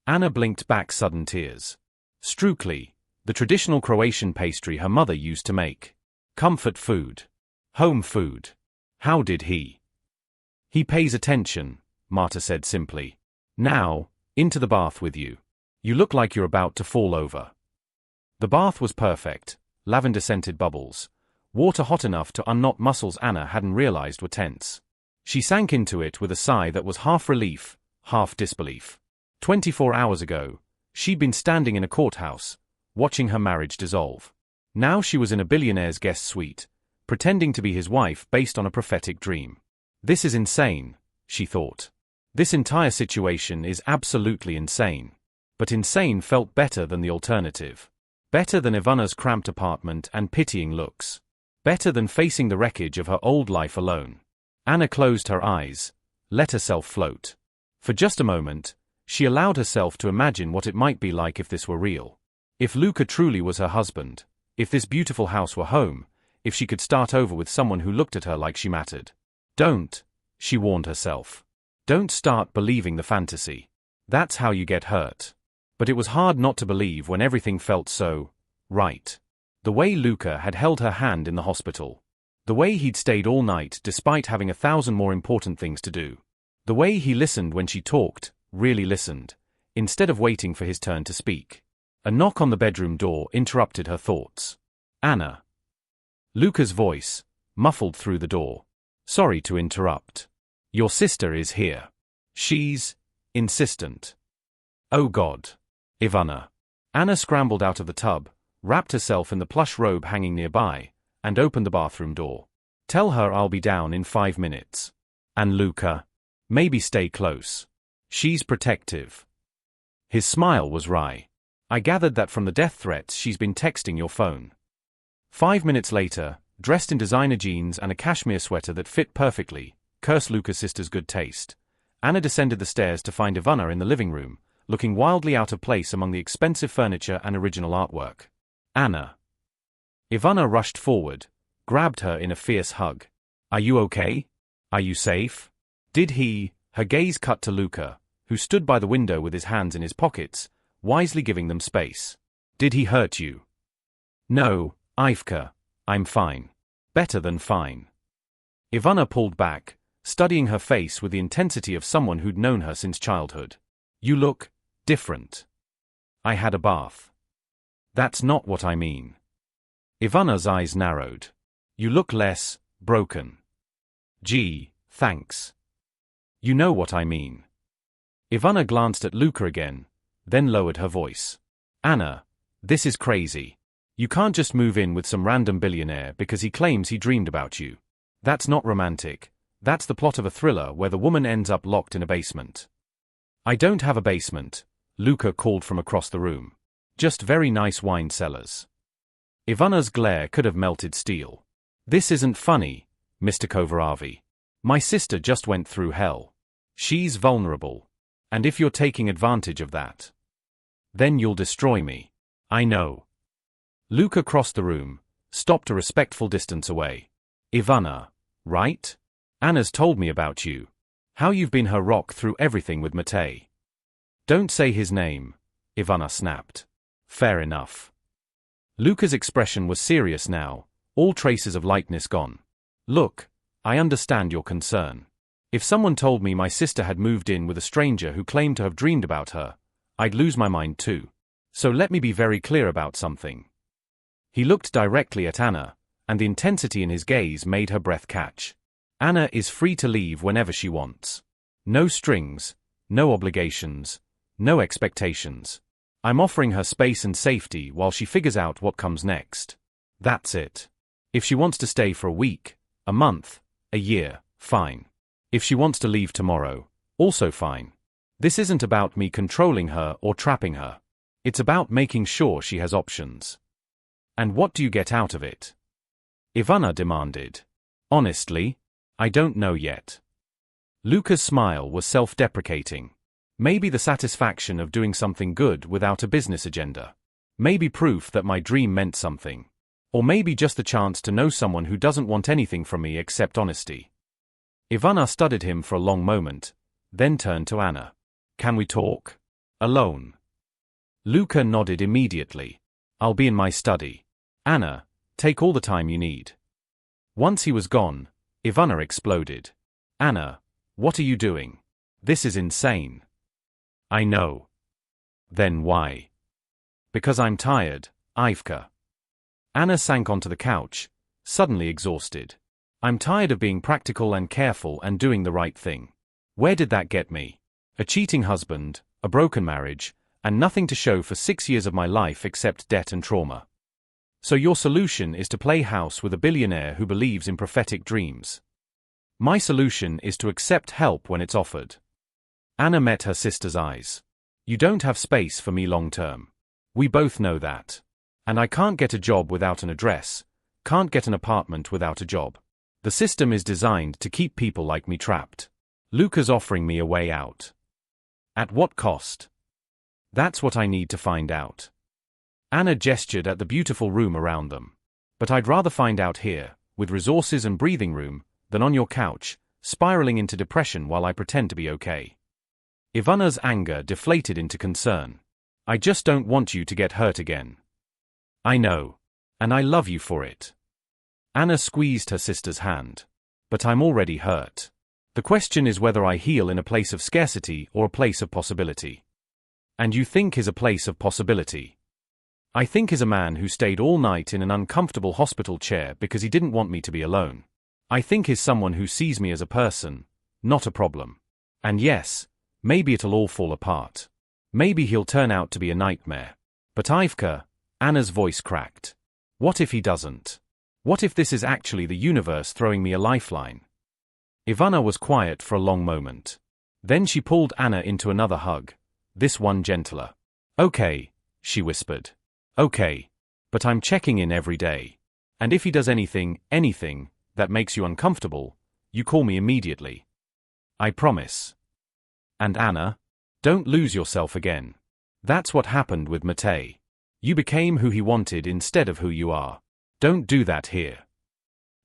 Anna blinked back sudden tears. Strukli, the traditional Croatian pastry her mother used to make. Comfort food. Home food. How did he? He pays attention, Marta said simply. Now, into the bath with you. You look like you're about to fall over. The bath was perfect, lavender-scented bubbles, water hot enough to unknot muscles Anna hadn't realized were tense. She sank into it with a sigh that was half relief, half disbelief. 24 hours ago, she'd been standing in a courthouse, watching her marriage dissolve. Now she was in a billionaire's guest suite, pretending to be his wife based on a prophetic dream. This is insane, she thought. This entire situation is absolutely insane. But insane felt better than the alternative. Better than Ivana's cramped apartment and pitying looks. Better than facing the wreckage of her old life alone. Anna closed her eyes, let herself float. For just a moment, she allowed herself to imagine what it might be like if this were real. If Luca truly was her husband, if this beautiful house were home, if she could start over with someone who looked at her like she mattered. Don't, she warned herself. Don't start believing the fantasy. That's how you get hurt. But it was hard not to believe when everything felt so right. The way Luca had held her hand in the hospital. The way he'd stayed all night despite having 1,000 more important things to do. The way he listened when she talked, really listened, instead of waiting for his turn to speak. A knock on the bedroom door interrupted her thoughts. Anna. Luca's voice, muffled through the door. Sorry to interrupt. Your sister is here. She's insistent. Oh God. Ivana. Anna scrambled out of the tub, wrapped herself in the plush robe hanging nearby, and opened the bathroom door. Tell her I'll be down in 5 minutes. And Luca? Maybe stay close. She's protective. His smile was wry. I gathered that from the death threats she's been texting your phone. 5 minutes later, dressed in designer jeans and a cashmere sweater that fit perfectly, curse Luca's sister's good taste, Anna descended the stairs to find Ivana in the living room, looking wildly out of place among the expensive furniture and original artwork. Anna. Ivana rushed forward, grabbed her in a fierce hug. Are you okay? Are you safe? Did he? Her gaze cut to Luca, who stood by the window with his hands in his pockets, wisely giving them space. Did he hurt you? No, Ivka, I'm fine. Better than fine. Ivana pulled back, studying her face with the intensity of someone who'd known her since childhood. You look different. I had a bath. That's not what I mean. Ivana's eyes narrowed. You look less broken. Gee, thanks. You know what I mean. Ivana glanced at Luca again, then lowered her voice. Anna, this is crazy. You can't just move in with some random billionaire because he claims he dreamed about you. That's not romantic. That's the plot of a thriller where the woman ends up locked in a basement. I don't have a basement, Luca called from across the room. Just very nice wine cellars. Ivana's glare could have melted steel. This isn't funny, Mr. Kovarevi. My sister just went through hell. She's vulnerable. And if you're taking advantage of that, then you'll destroy me. I know. Luca crossed the room, stopped a respectful distance away. Ivana, right? Anna's told me about you. How you've been her rock through everything with Matej. Don't say his name, Ivana snapped. Fair enough. Luca's expression was serious now, all traces of lightness gone. Look, I understand your concern. If someone told me my sister had moved in with a stranger who claimed to have dreamed about her, I'd lose my mind too. So let me be very clear about something. He looked directly at Anna, and the intensity in his gaze made her breath catch. Anna is free to leave whenever she wants. No strings, no obligations, no expectations. I'm offering her space and safety while she figures out what comes next. That's it. If she wants to stay for a week, a month, a year, fine. If she wants to leave tomorrow, also fine. This isn't about me controlling her or trapping her. It's about making sure she has options. And what do you get out of it? Ivana demanded. Honestly, I don't know yet. Luca's smile was self-deprecating. Maybe the satisfaction of doing something good without a business agenda. Maybe proof that my dream meant something. Or maybe just the chance to know someone who doesn't want anything from me except honesty. Ivana studied him for a long moment, then turned to Anna. Can we talk? Alone? Luca nodded immediately. I'll be in my study. Anna, take all the time you need. Once he was gone, Ivana exploded. Anna, what are you doing? This is insane. I know. Then why? Because I'm tired, Ivka. Anna sank onto the couch, suddenly exhausted. I'm tired of being practical and careful and doing the right thing. Where did that get me? A cheating husband, a broken marriage, and nothing to show for 6 years of my life except debt and trauma. So your solution is to play house with a billionaire who believes in prophetic dreams. My solution is to accept help when it's offered. Anna met her sister's eyes. You don't have space for me long term. We both know that. And I can't get a job without an address, can't get an apartment without a job. The system is designed to keep people like me trapped. Luca's offering me a way out. At what cost? That's what I need to find out. Anna gestured at the beautiful room around them. But I'd rather find out here, with resources and breathing room, than on your couch, spiraling into depression while I pretend to be okay. Ivana's anger deflated into concern. I just don't want you to get hurt again. I know. And I love you for it. Anna squeezed her sister's hand. But I'm already hurt. The question is whether I heal in a place of scarcity or a place of possibility. And you think is a place of possibility. I think is a man who stayed all night in an uncomfortable hospital chair because he didn't want me to be alone. I think is someone who sees me as a person, not a problem. And yes, maybe it'll all fall apart. Maybe he'll turn out to be a nightmare. But Ivka, Anna's voice cracked. What if he doesn't? What if this is actually the universe throwing me a lifeline? Ivana was quiet for a long moment. Then she pulled Anna into another hug, this one gentler. Okay, she whispered. Okay. But I'm checking in every day. And if he does anything, that makes you uncomfortable, you call me immediately. I promise. And Anna, don't lose yourself again. That's what happened with Matej. You became who he wanted instead of who you are. Don't do that here.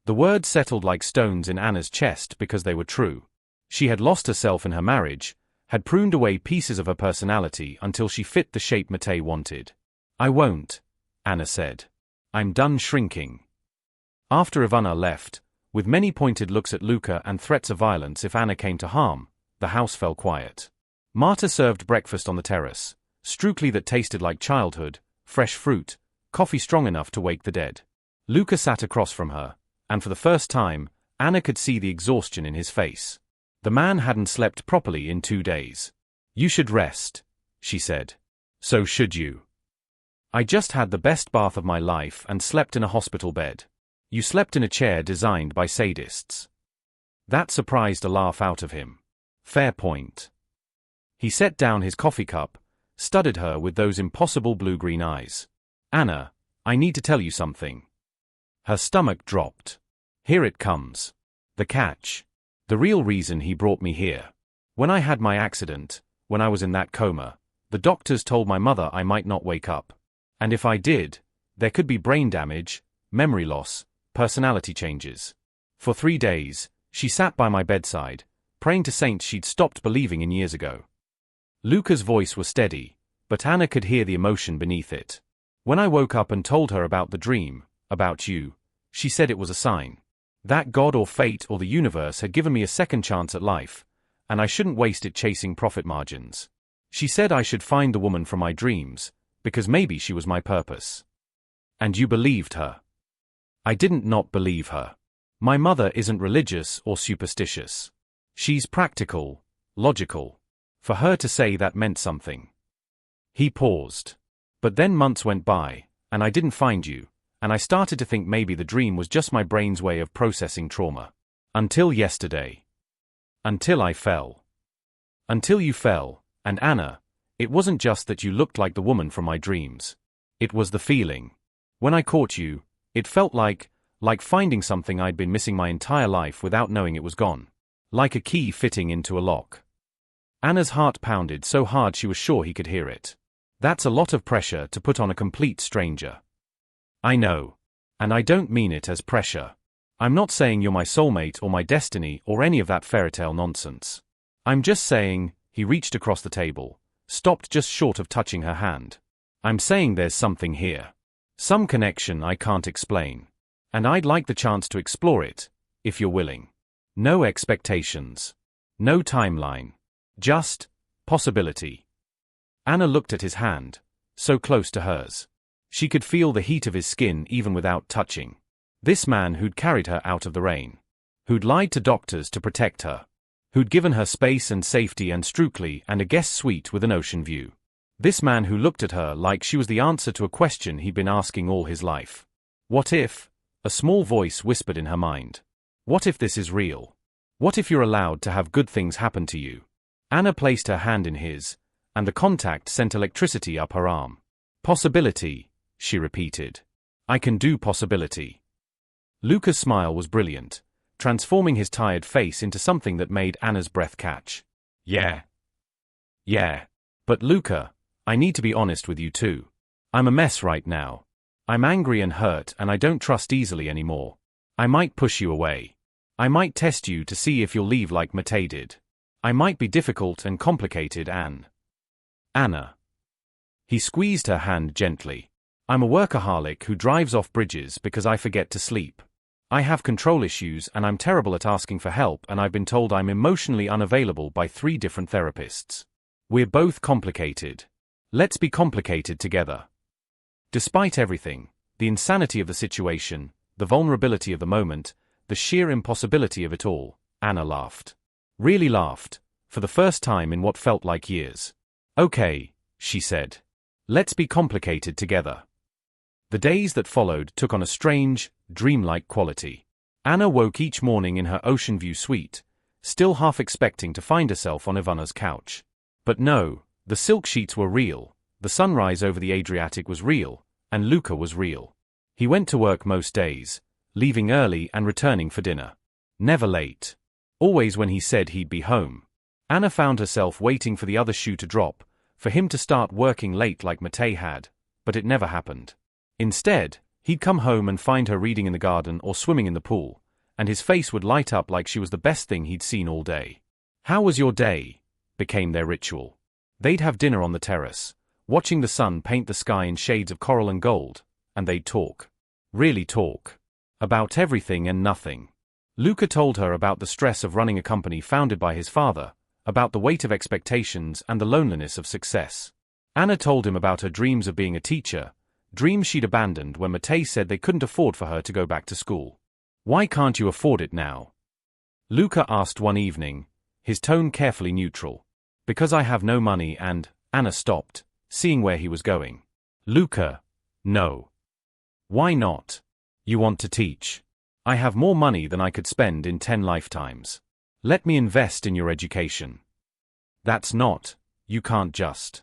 The words settled like stones in Anna's chest because they were true. She had lost herself in her marriage, had pruned away pieces of her personality until she fit the shape Matej wanted. I won't, Anna said. I'm done shrinking. After Ivana left, with many pointed looks at Luca and threats of violence if Anna came to harm, the house fell quiet. Marta served breakfast on the terrace, strudel that tasted like childhood, fresh fruit, coffee strong enough to wake the dead. Luca sat across from her, and for the first time, Anna could see the exhaustion in his face. The man hadn't slept properly in 2 days. You should rest, she said. So should you. I just had the best bath of my life and slept in a hospital bed. You slept in a chair designed by sadists. That surprised a laugh out of him. Fair point. He set down his coffee cup, studied her with those impossible blue-green eyes. Anna, I need to tell you something. Her stomach dropped. Here it comes. The catch. The real reason he brought me here. When I had my accident, when I was in that coma, the doctors told my mother I might not wake up. And if I did, there could be brain damage, memory loss, personality changes. For 3 days, she sat by my bedside, praying to saints she'd stopped believing in years ago. Luca's voice was steady, but Anna could hear the emotion beneath it. When I woke up and told her about the dream, about you, she said it was a sign. That God or fate or the universe had given me a second chance at life, and I shouldn't waste it chasing profit margins. She said I should find the woman from my dreams, because maybe she was my purpose. And you believed her. I didn't not believe her. My mother isn't religious or superstitious. She's practical, logical. For her to say that meant something. He paused. But then months went by, and I didn't find you, and I started to think maybe the dream was just my brain's way of processing trauma. Until yesterday. Until I fell. Until you fell, and Anna, it wasn't just that you looked like the woman from my dreams. It was the feeling. When I caught you, it felt like finding something I'd been missing my entire life without knowing it was gone. Like a key fitting into a lock. Anna's heart pounded so hard she was sure he could hear it. That's a lot of pressure to put on a complete stranger. I know. And I don't mean it as pressure. I'm not saying you're my soulmate or my destiny or any of that fairytale nonsense. I'm just saying, he reached across the table, stopped just short of touching her hand. I'm saying there's something here. Some connection I can't explain. And I'd like the chance to explore it, if you're willing. No expectations. No timeline. Just possibility. Anna looked at his hand, so close to hers. She could feel the heat of his skin even without touching. This man who'd carried her out of the rain. Who'd lied to doctors to protect her. Who'd given her space and safety and Strookly and a guest suite with an ocean view. This man who looked at her like she was the answer to a question he'd been asking all his life. What if? A small voice whispered in her mind. What if this is real? What if you're allowed to have good things happen to you? Anna placed her hand in his, and the contact sent electricity up her arm. Possibility, she repeated. I can do possibility. Luca's smile was brilliant, transforming his tired face into something that made Anna's breath catch. Yeah. Yeah. But Luca, I need to be honest with you too. I'm a mess right now. I'm angry and hurt and I don't trust easily anymore. I might push you away. I might test you to see if you'll leave like Matei did. I might be difficult and complicated Anna. He squeezed her hand gently. I'm a workaholic who drives off bridges because I forget to sleep. I have control issues and I'm terrible at asking for help and I've been told I'm emotionally unavailable by 3 different therapists. We're both complicated. Let's be complicated together. Despite everything, the insanity of the situation, the vulnerability of the moment, the sheer impossibility of it all, Anna laughed. Really laughed, for the first time in what felt like years. Okay, she said. Let's be complicated together. The days that followed took on a strange, dreamlike quality. Anna woke each morning in her ocean view suite, still half expecting to find herself on Ivana's couch. But no, the silk sheets were real, the sunrise over the Adriatic was real, and Luca was real. He went to work most days, leaving early and returning for dinner. Never late. Always when he said he'd be home. Anna found herself waiting for the other shoe to drop, for him to start working late like Matei had, but it never happened. Instead, he'd come home and find her reading in the garden or swimming in the pool, and his face would light up like she was the best thing he'd seen all day. How was your day? Became their ritual. They'd have dinner on the terrace, watching the sun paint the sky in shades of coral and gold, and they'd talk. Really talk. About everything and nothing. Luca told her about the stress of running a company founded by his father, about the weight of expectations and the loneliness of success. Anna told him about her dreams of being a teacher, dreams she'd abandoned when Matei said they couldn't afford for her to go back to school. Why can't you afford it now? Luca asked one evening, his tone carefully neutral. Because I have no money and, Anna stopped, seeing where he was going. Luca, no. Why not? You want to teach. I have more money than I could spend in 10 lifetimes. Let me invest in your education. That's not, you can't just.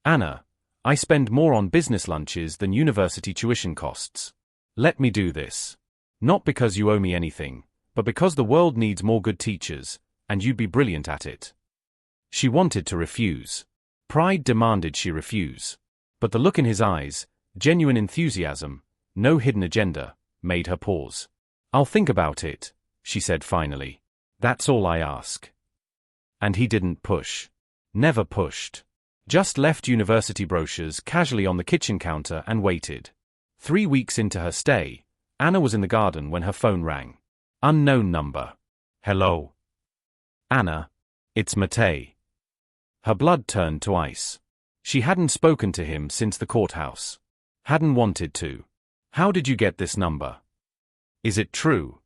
Anna, I spend more on business lunches than university tuition costs. Let me do this. Not because you owe me anything, but because the world needs more good teachers, and you'd be brilliant at it. She wanted to refuse. Pride demanded she refuse. But the look in his eyes, genuine enthusiasm, no hidden agenda, made her pause. I'll think about it, she said finally. That's all I ask. And he didn't push. Never pushed. Just left university brochures casually on the kitchen counter and waited. 3 weeks into her stay, Anna was in the garden when her phone rang. Unknown number. Hello. Anna. It's Matei. Her blood turned to ice. She hadn't spoken to him since the courthouse. Hadn't wanted to. How did you get this number? Is it true?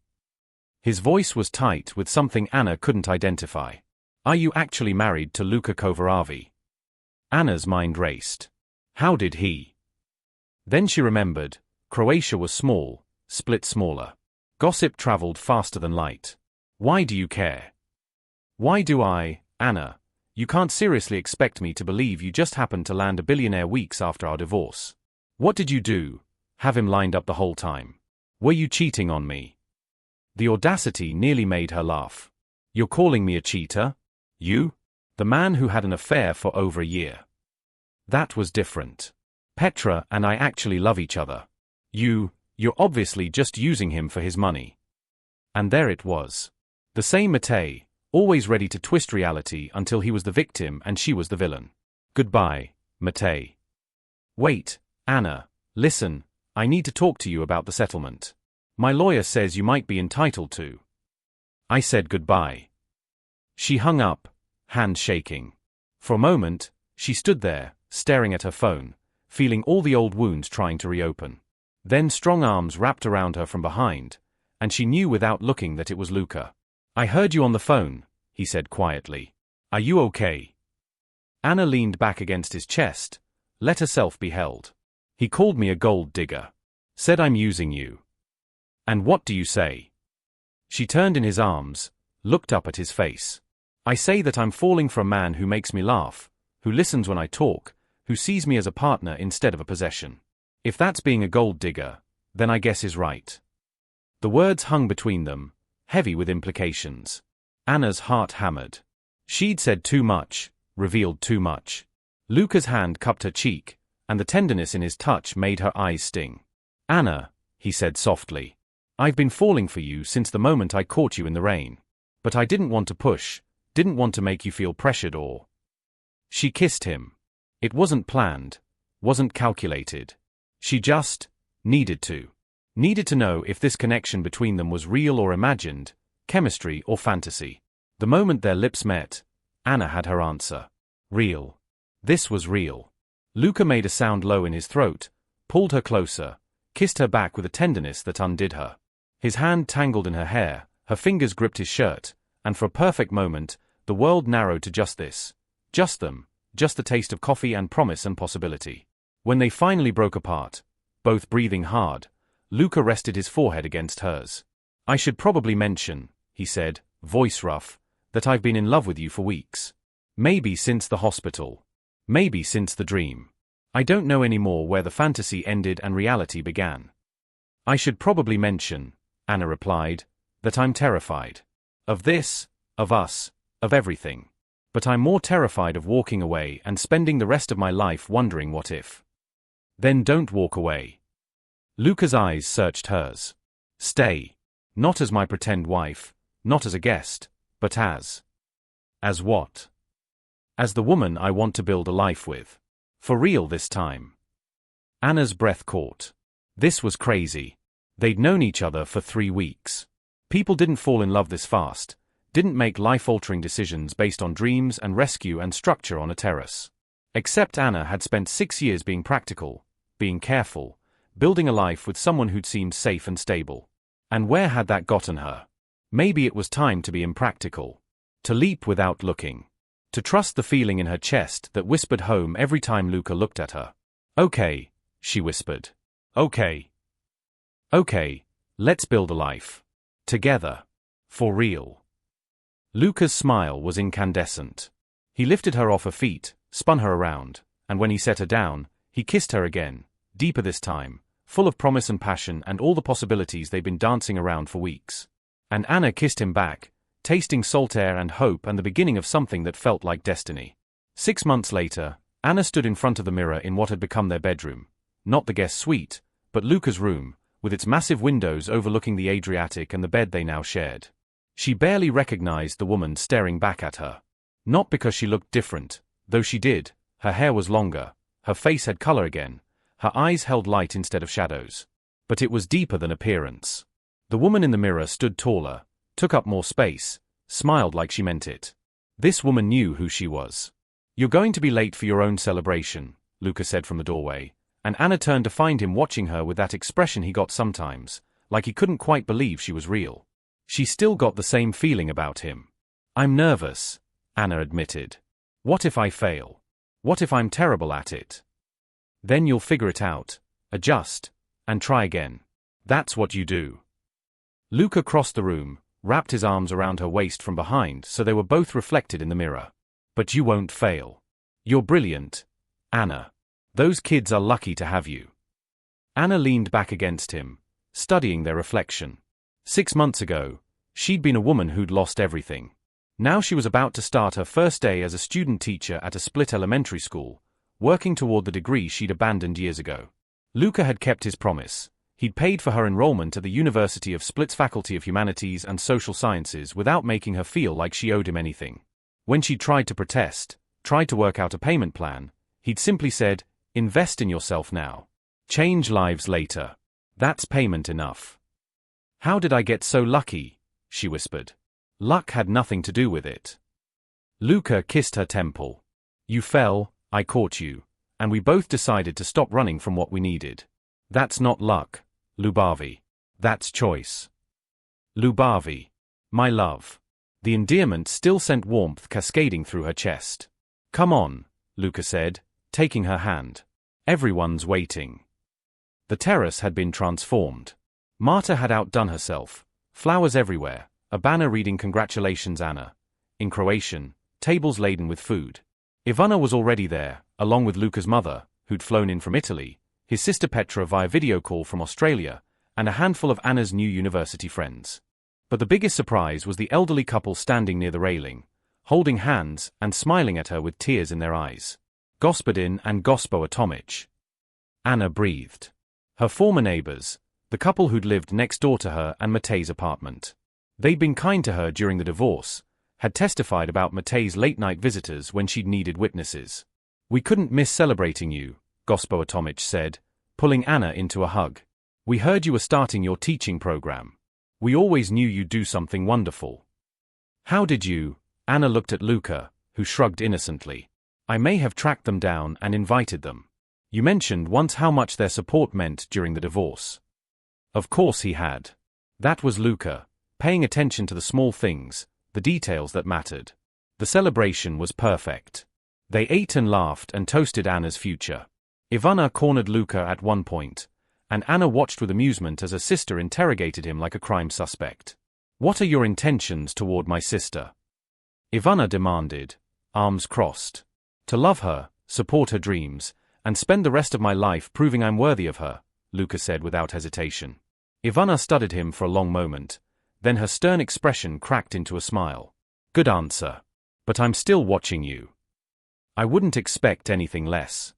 His voice was tight with something Anna couldn't identify. Are you actually married to Luca Kovaravi? Anna's mind raced. How did he? Then she remembered, Croatia was small, split smaller. Gossip traveled faster than light. Why do you care? Why do I, Anna? You can't seriously expect me to believe you just happened to land a billionaire weeks after our divorce. What did you do? Have him lined up the whole time? Were you cheating on me? The audacity nearly made her laugh. You're calling me a cheater? You? The man who had an affair for over a year. That was different. Petra and I actually love each other. You're obviously just using him for his money. And there it was. The same Matei, always ready to twist reality until he was the victim and she was the villain. Goodbye, Matej. Wait, Anna, listen, I need to talk to you about the settlement. My lawyer says you might be entitled to. I said goodbye. She hung up, hand shaking. For a moment, she stood there, staring at her phone, feeling all the old wounds trying to reopen. Then strong arms wrapped around her from behind, and she knew without looking that it was Luka. I heard you on the phone, he said quietly. Are you okay? Anna leaned back against his chest, let herself be held. He called me a gold digger. Said I'm using you. And what do you say? She turned in his arms, looked up at his face. I say that I'm falling for a man who makes me laugh, who listens when I talk, who sees me as a partner instead of a possession. If that's being a gold digger, then I guess he's right. The words hung between them, heavy with implications. Anna's heart hammered. She'd said too much, revealed too much. Luka's hand cupped her cheek, and the tenderness in his touch made her eyes sting. Anna, he said softly, I've been falling for you since the moment I caught you in the rain. But I didn't want to push, didn't want to make you feel pressured or... She kissed him. It wasn't planned, wasn't calculated. She just needed to. Needed to know if this connection between them was real or imagined, chemistry or fantasy. The moment their lips met, Anna had her answer. Real. This was real. Luka made a sound low in his throat, pulled her closer, kissed her back with a tenderness that undid her. His hand tangled in her hair, her fingers gripped his shirt, and for a perfect moment, the world narrowed to just this. Just them, just the taste of coffee and promise and possibility. When they finally broke apart, both breathing hard, Luka rested his forehead against hers. I should probably mention, he said, voice rough, that I've been in love with you for weeks. Maybe since the hospital. Maybe since the dream. I don't know anymore where the fantasy ended and reality began. I should probably mention, Anna replied, that I'm terrified. Of this, of us, of everything. But I'm more terrified of walking away and spending the rest of my life wondering what if. Then don't walk away. Luka's eyes searched hers. Stay. Not as my pretend wife, not as a guest, but as... As what? As the woman I want to build a life with. For real this time. Anna's breath caught. This was crazy. They'd known each other for 3 weeks. People didn't fall in love this fast, didn't make life-altering decisions based on dreams and rescue and structure on a terrace. Except Anna had spent 6 years being practical, being careful, building a life with someone who'd seemed safe and stable. And where had that gotten her? Maybe it was time to be impractical. To leap without looking. To trust the feeling in her chest that whispered home every time Luka looked at her. Okay, she whispered. Okay. Okay, let's build a life. Together. For real. Luka's smile was incandescent. He lifted her off her feet, spun her around, and when he set her down, he kissed her again, deeper this time, full of promise and passion and all the possibilities they'd been dancing around for weeks. And Anna kissed him back, tasting salt air and hope and the beginning of something that felt like destiny. 6 months later, Anna stood in front of the mirror in what had become their bedroom. Not the guest suite, but Luka's room, with its massive windows overlooking the Adriatic and the bed they now shared. She barely recognized the woman staring back at her. Not because she looked different, though she did. Her hair was longer, her face had color again, her eyes held light instead of shadows. But it was deeper than appearance. The woman in the mirror stood taller, took up more space, smiled like she meant it. This woman knew who she was. You're going to be late for your own celebration, Luka said from the doorway, and Anna turned to find him watching her with that expression he got sometimes, like he couldn't quite believe she was real. She still got the same feeling about him. I'm nervous, Anna admitted. What if I fail? What if I'm terrible at it? Then you'll figure it out, adjust, and try again. That's what you do. Luka crossed the room, wrapped his arms around her waist from behind so they were both reflected in the mirror. But you won't fail. You're brilliant, Anna. Those kids are lucky to have you. Anna leaned back against him, studying their reflection. 6 months ago, she'd been a woman who'd lost everything. Now she was about to start her first day as a student teacher at a split elementary school, working toward the degree she'd abandoned years ago. Luka had kept his promise. He'd paid for her enrollment at the University of Split's Faculty of Humanities and Social Sciences without making her feel like she owed him anything. When she tried to protest, tried to work out a payment plan, he'd simply said, "Invest in yourself now. Change lives later. That's payment enough." "How did I get so lucky?" she whispered. "Luck had nothing to do with it." Luca kissed her temple. "You fell, I caught you, and we both decided to stop running from what we needed. That's not luck, Lubavi. That's choice." "Lubavi. My love." The endearment still sent warmth cascading through her chest. "Come on," Luca said, taking her hand. "Everyone's waiting." The terrace had been transformed. Marta had outdone herself. Flowers everywhere, a banner reading "Congratulations, Anna." In Croatian, tables laden with food. Ivana was already there, along with Luca's mother, who'd flown in from Italy, his sister Petra via video call from Australia, and a handful of Anna's new university friends. But the biggest surprise was the elderly couple standing near the railing, holding hands and smiling at her with tears in their eyes. Gospodin and Gospoa Tomic. Anna breathed. Her former neighbors, the couple who'd lived next door to her and Matej's apartment. They'd been kind to her during the divorce, had testified about Matej's late-night visitors when she'd needed witnesses. "We couldn't miss celebrating you," Gospoa Tomic said, pulling Anna into a hug. "We heard you were starting your teaching program. We always knew you'd do something wonderful." "How did you?" Anna looked at Luca, who shrugged innocently. "I may have tracked them down and invited them. You mentioned once how much their support meant during the divorce." Of course he had. That was Luca, paying attention to the small things, the details that mattered. The celebration was perfect. They ate and laughed and toasted Anna's future. Ivana cornered Luca at one point, and Anna watched with amusement as her sister interrogated him like a crime suspect. "What are your intentions toward my sister?" Ivana demanded, arms crossed. "To love her, support her dreams, and spend the rest of my life proving I'm worthy of her," Luca said without hesitation. Ivana studied him for a long moment, then her stern expression cracked into a smile. "Good answer. But I'm still watching you. I wouldn't expect anything less."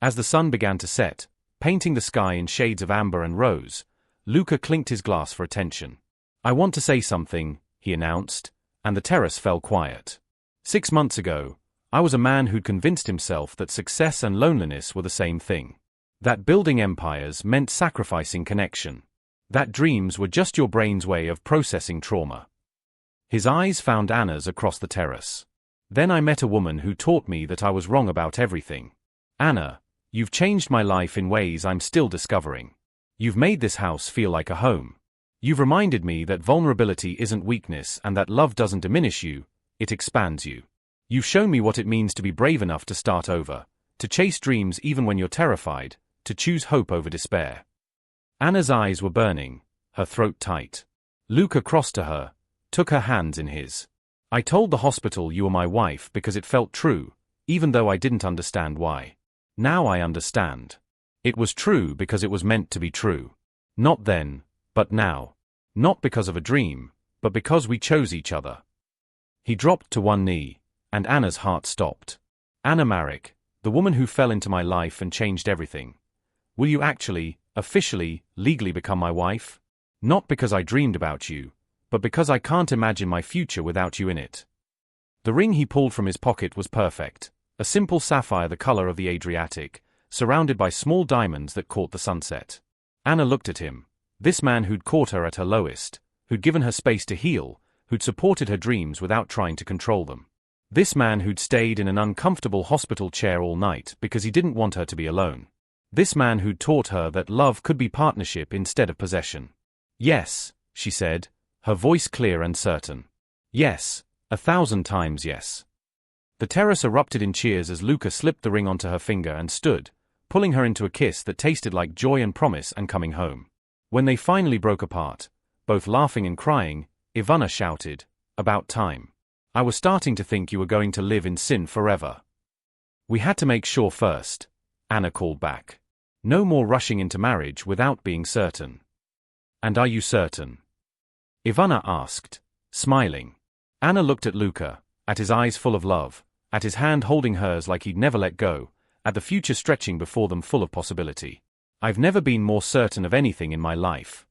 As the sun began to set, painting the sky in shades of amber and rose, Luca clinked his glass for attention. "I want to say something," he announced, and the terrace fell quiet. 6 months ago, I was a man who'd convinced himself that success and loneliness were the same thing. That building empires meant sacrificing connection. That dreams were just your brain's way of processing trauma. His eyes found Anna's across the terrace. "Then I met a woman who taught me that I was wrong about everything. Anna, you've changed my life in ways I'm still discovering. You've made this house feel like a home. You've reminded me that vulnerability isn't weakness and that love doesn't diminish you, it expands you. You've shown me what it means to be brave enough to start over, to chase dreams even when you're terrified, to choose hope over despair." Anna's eyes were burning, her throat tight. Luca crossed to her, took her hands in his. "I told the hospital you were my wife because it felt true, even though I didn't understand why. Now I understand. It was true because it was meant to be true. Not then, but now. Not because of a dream, but because we chose each other." He dropped to one knee, and Anna's heart stopped. "Anna Marek, the woman who fell into my life and changed everything. Will you actually, officially, legally become my wife? Not because I dreamed about you, but because I can't imagine my future without you in it." The ring he pulled from his pocket was perfect, a simple sapphire the color of the Adriatic, surrounded by small diamonds that caught the sunset. Anna looked at him, this man who'd caught her at her lowest, who'd given her space to heal, who'd supported her dreams without trying to control them. This man who'd stayed in an uncomfortable hospital chair all night because he didn't want her to be alone. This man who'd taught her that love could be partnership instead of possession. "Yes," she said, her voice clear and certain. "Yes, 1,000 times yes." The terrace erupted in cheers as Luca slipped the ring onto her finger and stood, pulling her into a kiss that tasted like joy and promise and coming home. When they finally broke apart, both laughing and crying, Ivana shouted, "About time. I was starting to think you were going to live in sin forever." "We had to make sure first," Anna called back. "No more rushing into marriage without being certain." "And are you certain?" Ivana asked, smiling. Anna looked at Luca, at his eyes full of love, at his hand holding hers like he'd never let go, at the future stretching before them full of possibility. I've never been more certain of anything in my life.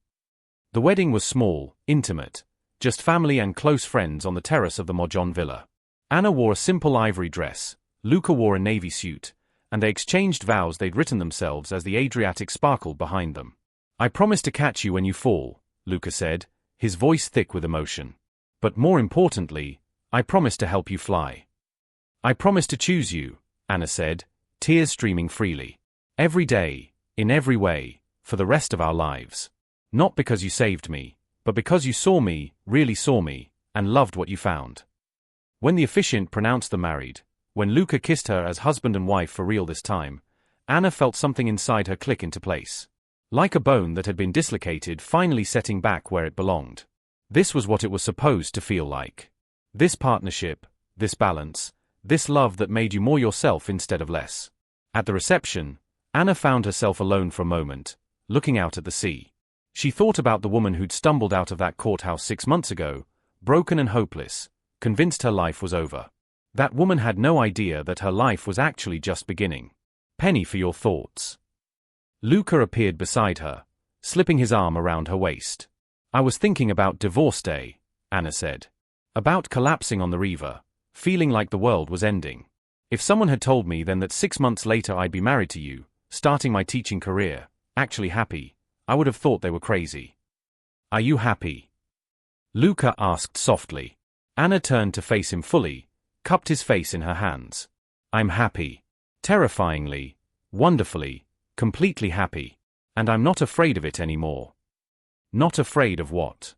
The wedding was small, intimate, just family and close friends on the terrace of the Mojon villa. Anna wore a simple ivory dress, Luca wore a navy suit, and they exchanged vows they'd written themselves as the Adriatic sparkled behind them. "I promise to catch you when you fall," Luca said, his voice thick with emotion. "But more importantly, I promise to help you fly." "I promise to choose you," Anna said, tears streaming freely. "Every day, in every way, for the rest of our lives. Not because you saved me, but because you saw me, really saw me, and loved what you found." When the officiant pronounced them married, when Luca kissed her as husband and wife for real this time, Anna felt something inside her click into place. Like a bone that had been dislocated finally setting back where it belonged. This was what it was supposed to feel like. This partnership, this balance, this love that made you more yourself instead of less. At the reception, Anna found herself alone for a moment, looking out at the sea. She thought about the woman who'd stumbled out of that courthouse 6 months ago, broken and hopeless, convinced her life was over. That woman had no idea that her life was actually just beginning. "Penny for your thoughts." Luca appeared beside her, slipping his arm around her waist. "I was thinking about divorce day," Anna said. "About collapsing on the river, feeling like the world was ending. If someone had told me then that 6 months later I'd be married to you, starting my teaching career, actually happy, I would have thought they were crazy." "Are you happy?" Luca asked softly. Anna turned to face him fully, cupped his face in her hands. "I'm happy. Terrifyingly, wonderfully, completely happy. And I'm not afraid of it anymore." "Not afraid of what?"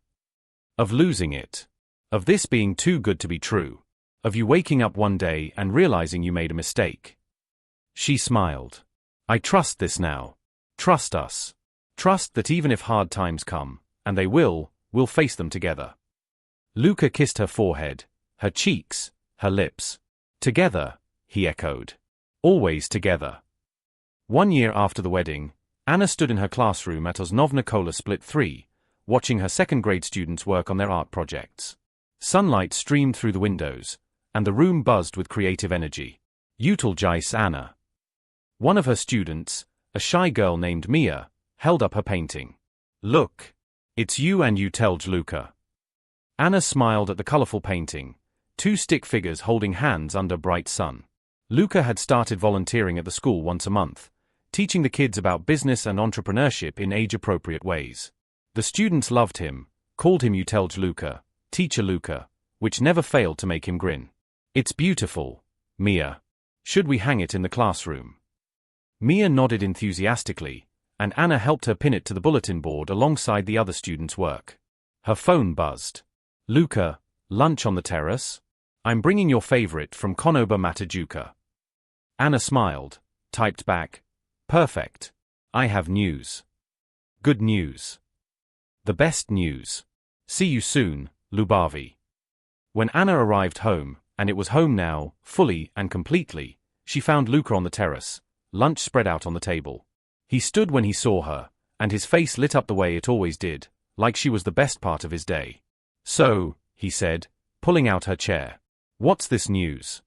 "Of losing it. Of this being too good to be true. Of you waking up one day and realizing you made a mistake." She smiled. "I trust this now. Trust us. Trust that even if hard times come, and they will, we'll face them together." Luca kissed her forehead, her cheeks, her lips. "Together," he echoed. "Always together." 1 year after the wedding, Anna stood in her classroom at Osnovna Kola Split 3, watching her second-grade students work on their art projects. Sunlight streamed through the windows, and the room buzzed with creative energy. "Utilgice Anna." One of her students, a shy girl named Mia, held up her painting. "Look. It's you and Utelj Luca." Anna smiled at the colorful painting, 2 stick figures holding hands under bright sun. Luca had started volunteering at the school once a month, teaching the kids about business and entrepreneurship in age-appropriate ways. The students loved him, called him Utelj Luca, Teacher Luca, which never failed to make him grin. "It's beautiful, Mia. Should we hang it in the classroom?" Mia nodded enthusiastically, and Anna helped her pin it to the bulletin board alongside the other students' work. Her phone buzzed. "Luca, lunch on the terrace? I'm bringing your favorite from Konoba Matajuka." Anna smiled, typed back, "Perfect. I have news. Good news. The best news. See you soon, Lubavi." When Anna arrived home, and it was home now, fully and completely, she found Luca on the terrace, lunch spread out on the table. He stood when he saw her, and his face lit up the way it always did, like she was the best part of his day. "So," he said, pulling out her chair. "What's this news?"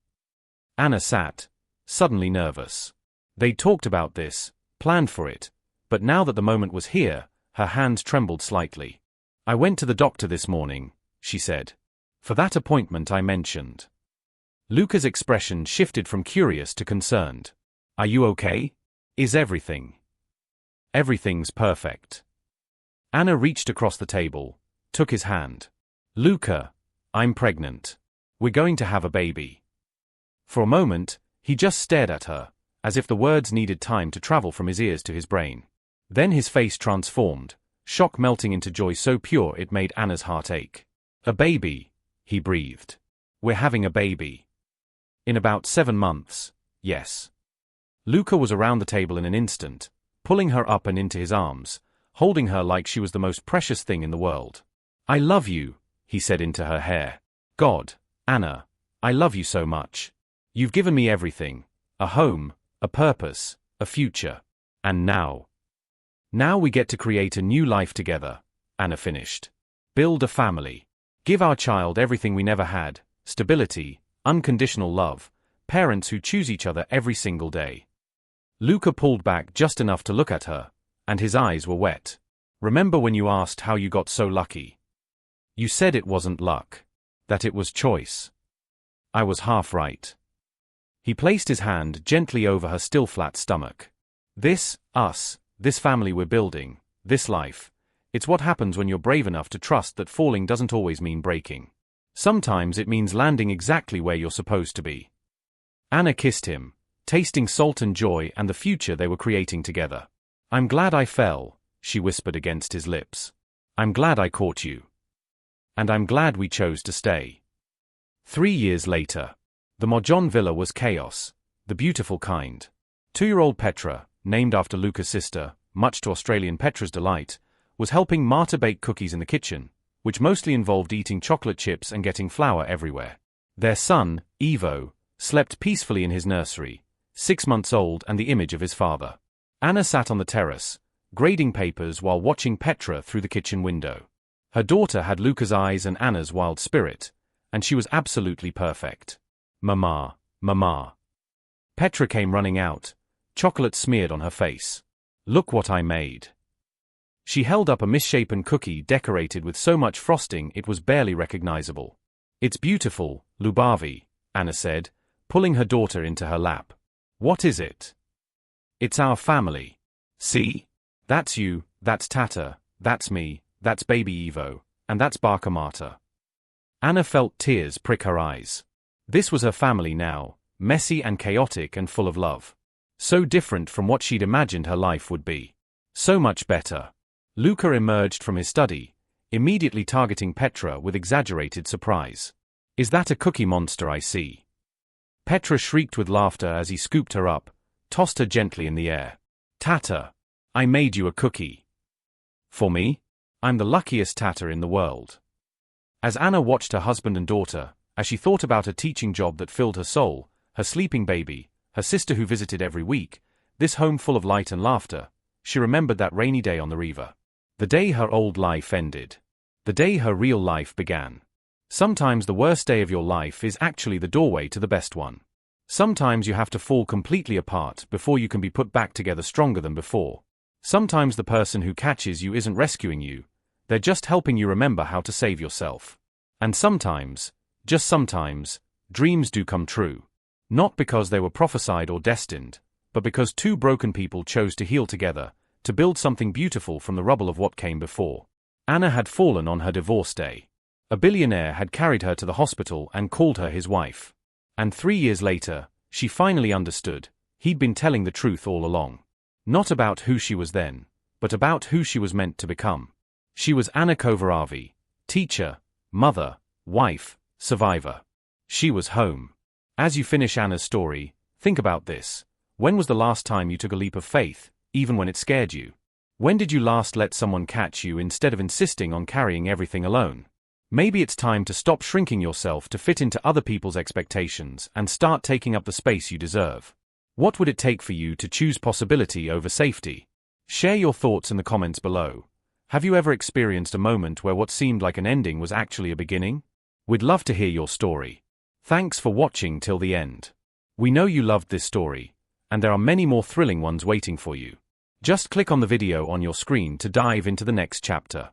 Anna sat, suddenly nervous. They'd talked about this, planned for it, but now that the moment was here, her hands trembled slightly. "I went to the doctor this morning," she said. "For that appointment I mentioned." Luca's expression shifted from curious to concerned. "Are you okay? Is everything?" "Everything's perfect." Anna reached across the table, took his hand. "Luca, I'm pregnant. We're going to have a baby." For a moment, he just stared at her, as if the words needed time to travel from his ears to his brain. Then his face transformed, shock melting into joy so pure it made Anna's heart ache. "A baby," he breathed. "We're having a baby. In about 7 months, yes." Luca was around the table in an instant, pulling her up and into his arms, holding her like she was the most precious thing in the world. "I love you," he said into her hair. "God, Anna, I love you so much. You've given me everything, a home, a purpose, a future. And now we get to create a new life together," Anna finished. "Build a family. Give our child everything we never had, stability, unconditional love, parents who choose each other every single day." Luca pulled back just enough to look at her, and his eyes were wet. Remember when you asked how you got so lucky? You said it wasn't luck. That it was choice. I was half right. He placed his hand gently over her still flat stomach. This, us, this family we're building, this life, it's what happens when you're brave enough to trust that falling doesn't always mean breaking. Sometimes it means landing exactly where you're supposed to be. Anna kissed him, tasting salt and joy and the future they were creating together. I'm glad I fell, she whispered against his lips. I'm glad I caught you. And I'm glad we chose to stay. 3 years later. The Mojon villa was chaos, the beautiful kind. 2-year-old Petra, named after Luca's sister, much to Australian Petra's delight, was helping Marta bake cookies in the kitchen, which mostly involved eating chocolate chips and getting flour everywhere. Their son, Ivo, slept peacefully in his nursery, 6 months old and the image of his father. Anna sat on the terrace, grading papers while watching Petra through the kitchen window. Her daughter had Luca's eyes and Anna's wild spirit, and she was absolutely perfect. Mama, Mama. Petra came running out, chocolate smeared on her face. Look what I made. She held up a misshapen cookie decorated with so much frosting it was barely recognizable. It's beautiful, Lubavi, Anna said, pulling her daughter into her lap. What is it? It's our family. See? That's you, that's Tata, that's me, that's baby Ivo, and that's Barca Marta. Anna felt tears prick her eyes. This was her family now, messy and chaotic and full of love. So different from what she'd imagined her life would be. So much better. Luca emerged from his study, immediately targeting Petra with exaggerated surprise. Is that a cookie monster I see? Petra shrieked with laughter as he scooped her up, tossed her gently in the air. Tata, I made you a cookie. For me? I'm the luckiest Tata in the world. As Anna watched her husband and daughter, as she thought about a teaching job that filled her soul, her sleeping baby, her sister who visited every week, this home full of light and laughter, she remembered that rainy day on the river. The day her old life ended. The day her real life began. Sometimes the worst day of your life is actually the doorway to the best one. Sometimes you have to fall completely apart before you can be put back together stronger than before. Sometimes the person who catches you isn't rescuing you, they're just helping you remember how to save yourself. And sometimes, just sometimes, dreams do come true. Not because they were prophesied or destined, but because two broken people chose to heal together, to build something beautiful from the rubble of what came before. Anna had fallen on her divorce day. A billionaire had carried her to the hospital and called her his wife. And 3 years later, she finally understood, he'd been telling the truth all along. Not about who she was then, but about who she was meant to become. She was Anna Kovaravi, teacher, mother, wife, survivor. She was home. As you finish Anna's story, think about this. When was the last time you took a leap of faith, even when it scared you? When did you last let someone catch you instead of insisting on carrying everything alone? Maybe it's time to stop shrinking yourself to fit into other people's expectations and start taking up the space you deserve. What would it take for you to choose possibility over safety? Share your thoughts in the comments below. Have you ever experienced a moment where what seemed like an ending was actually a beginning? We'd love to hear your story. Thanks for watching till the end. We know you loved this story, and there are many more thrilling ones waiting for you. Just click on the video on your screen to dive into the next chapter.